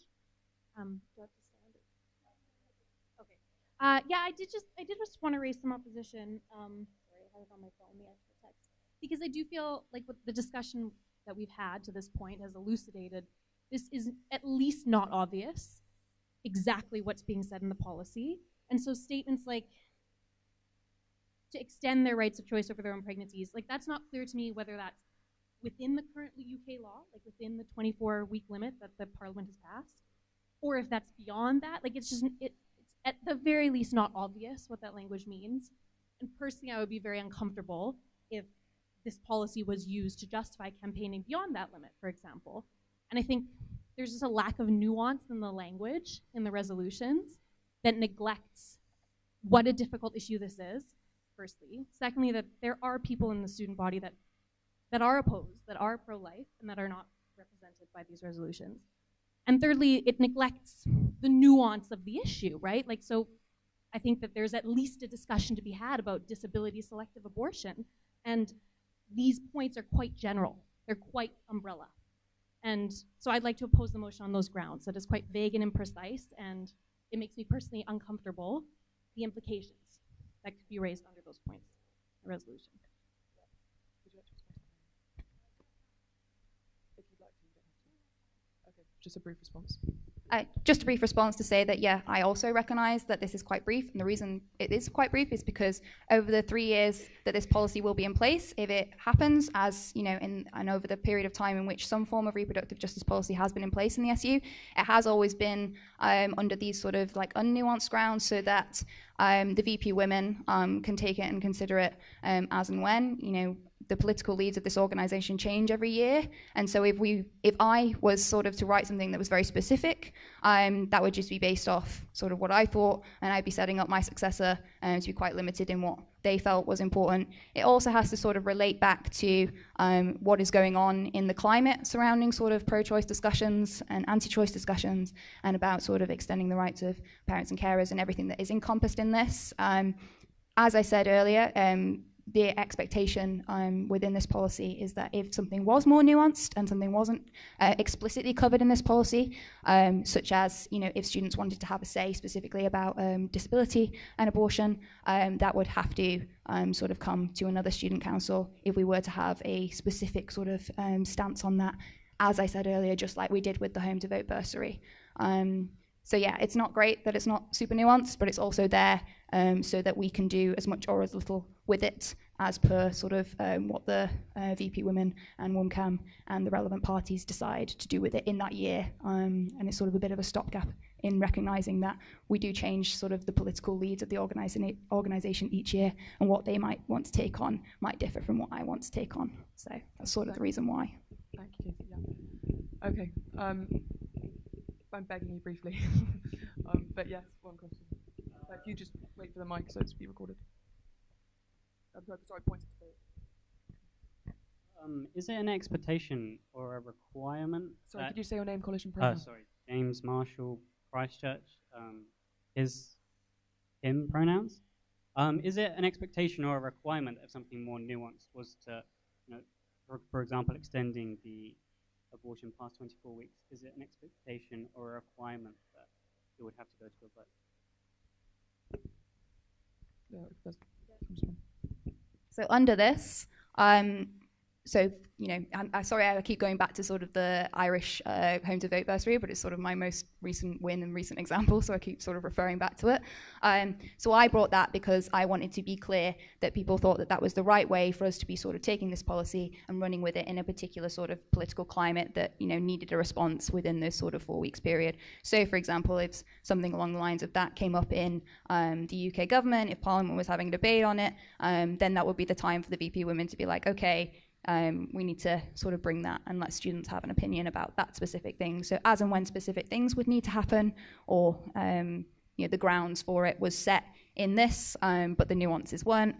Speaker 4: Do I have to stand? Okay. Yeah, I did just want to raise some opposition. Sorry, I have it on my phone, the actual text. Because I do feel like with the discussion that we've had to this point has elucidated, this is at least not obvious exactly what's being said in the policy. And so statements like, to extend their rights of choice over their own pregnancies, like that's not clear to me whether that's within the current UK law, like within the 24-week limit that the Parliament has passed, or if that's beyond that. Like it's at the very least not obvious what that language means. And personally, I would be very uncomfortable if this policy was used to justify campaigning beyond that limit, for example. And I think there's just a lack of nuance in the language in the resolutions that neglects what a difficult issue this is, firstly. Secondly, that there are people in the student body that are opposed, that are pro-life, and that are not represented by these resolutions. And thirdly, it neglects the nuance of the issue, right? Like, so I think that there's at least a discussion to be had about disability selective abortion. And these points are quite general. They're quite umbrella. And so I'd like to oppose the motion on those grounds. That is quite vague and imprecise, and it makes me personally uncomfortable, the implications that could be raised under those points in the resolution.
Speaker 1: Okay, just a brief response.
Speaker 12: Just a brief response to say that, yeah, I also recognise that this is quite brief, and the reason it is quite brief is because over the 3 years that this policy will be in place, if it happens as, you know, and over the period of time in which some form of reproductive justice policy has been in place in the SU, it has always been under these sort of like unnuanced grounds, so that the VP women can take it and consider it as and when, you know, the political leads of this organisation change every year. And so if I was sort of to write something that was very specific, that would just be based off sort of what I thought, and I'd be setting up my successor to be quite limited in what they felt was important. It also has to sort of relate back to what is going on in the climate surrounding sort of pro-choice discussions and anti-choice discussions, and about sort of extending the rights of parents and carers and everything that is encompassed in this. As I said earlier, the expectation within this policy is that if something was more nuanced and something wasn't explicitly covered in this policy, such as, you know, if students wanted to have a say specifically about disability and abortion, that would have to sort of come to another student council if we were to have a specific sort of stance on that. as I said earlier, just like we did with the Home to Vote bursary. So yeah, it's not great that it's not super nuanced, but it's also there so that we can do as much or as little with it as per sort of what the VP Women and WOMCAM and the relevant parties decide to do with it in that year. And it's sort of a bit of a stopgap in recognising that we do change sort of the political leads of the organisation each year, and what they might want to take on might differ from what I want to take on. So that's sort of the reason why.
Speaker 1: Thank you, Katie. Yeah. Okay. I'm begging you briefly. But yes, one question. If you just wait for the mic so it's be recorded. Sorry, pointed to it.
Speaker 20: Is it an expectation or a requirement?
Speaker 1: Sorry, could you say your name, college, and pronoun?
Speaker 20: Sorry, James Marshall, Christchurch. Is him pronouns? Is it an expectation or a requirement if something more nuanced was to, for example, extending the abortion past 24 weeks? Is it an expectation or a requirement that it would have to go to a vote?
Speaker 12: So under this, so, I'm sorry I keep going back to sort of the Irish Home to Vote bursary, but it's sort of my most recent win and recent example, so I keep sort of referring back to it. So I brought that because I wanted to be clear that people thought that that was the right way for us to be sort of taking this policy and running with it in a particular sort of political climate that, needed a response within this sort of 4 weeks period. So, for example, if something along the lines of that came up in the UK government, if Parliament was having a debate on it, then that would be the time for the VP Women to be like, okay, we need to sort of bring that and let students have an opinion about that specific thing. So as and when specific things would need to happen, or the grounds for it was set in this, but the nuances weren't,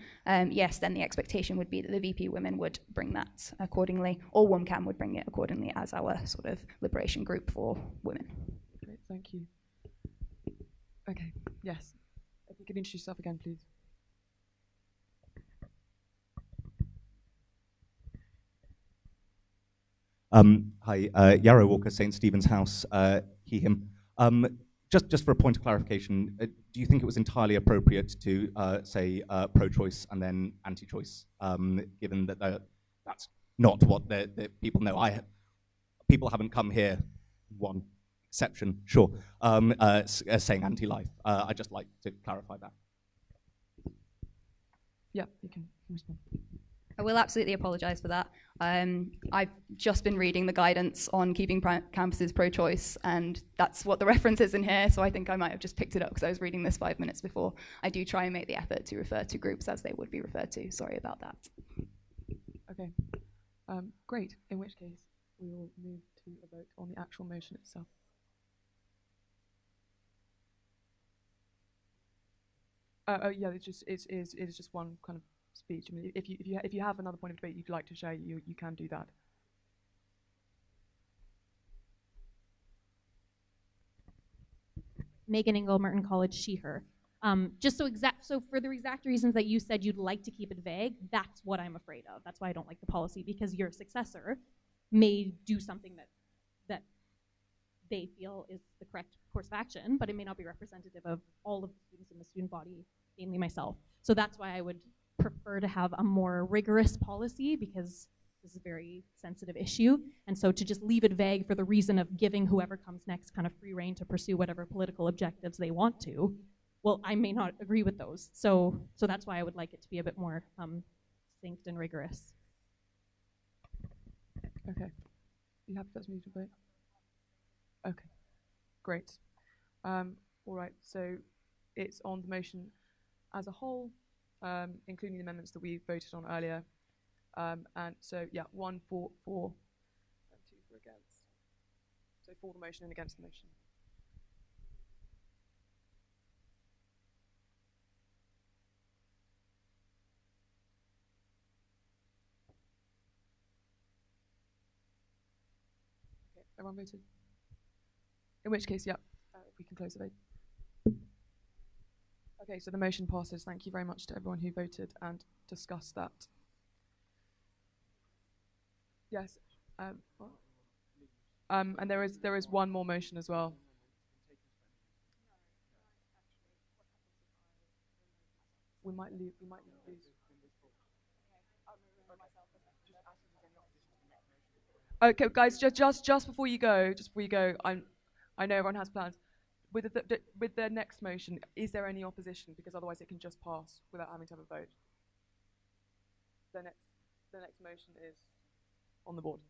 Speaker 12: yes, then the expectation would be that the VP Women would bring that accordingly, or WOMCAM would bring it accordingly as our sort of liberation group for women.
Speaker 1: Great, thank you. Okay, yes. If you could introduce yourself again, please.
Speaker 17: Hi, Yarrow Walker, St. Stephen's House, he, him. Just for a point of clarification, do you think it was entirely appropriate to say pro-choice and then anti-choice, given that that's not what the people know? People haven't come here, one exception, sure, saying anti-life. I'd just like to clarify that.
Speaker 1: Yeah, you can respond.
Speaker 12: I will absolutely apologise for that. I've just been reading the guidance on keeping campuses pro-choice, and that's what the reference is in here, so I think I might have just picked it up because I was reading this 5 minutes before. I do try and make the effort to refer to groups as they would be referred to. Sorry about that.
Speaker 1: Okay, great. In which case, we will move to a vote on the actual motion itself. Yeah, it's just one kind of speech. I mean, if you have another point of debate you'd like to share, you can do that.
Speaker 4: Megan Ingle, Merton College, she, her. So for the exact reasons that you said you'd like to keep it vague, that's what I'm afraid of. That's why I don't like the policy, because your successor may do something that they feel is the correct course of action, but it may not be representative of all of the students in the student body, mainly myself. So that's why I would prefer to have a more rigorous policy, because this is a very sensitive issue. And so to just leave it vague for the reason of giving whoever comes next kind of free rein to pursue whatever political objectives they want to, well, I may not agree with those. So that's why I would like it to be a bit more succinct and rigorous.
Speaker 1: Okay. You happy for us to move to vote? Okay. Great. All right. So it's on the motion as a whole, including the amendments that we voted on earlier. And so, yeah, 1 for, and 2 for against. So for the motion and against the motion. Okay, everyone voted? In which case, yeah, we can close the vote. Okay, so the motion passes. Thank you very much to everyone who voted and discussed that. Yes. And there is one more motion as well. We might lose. Okay, guys, just before you go, I know everyone has plans. With the next motion, is there any opposition? Because otherwise, it can just pass without having to have a vote. The next motion is on the board.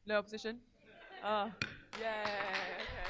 Speaker 1: No opposition? Yay, okay.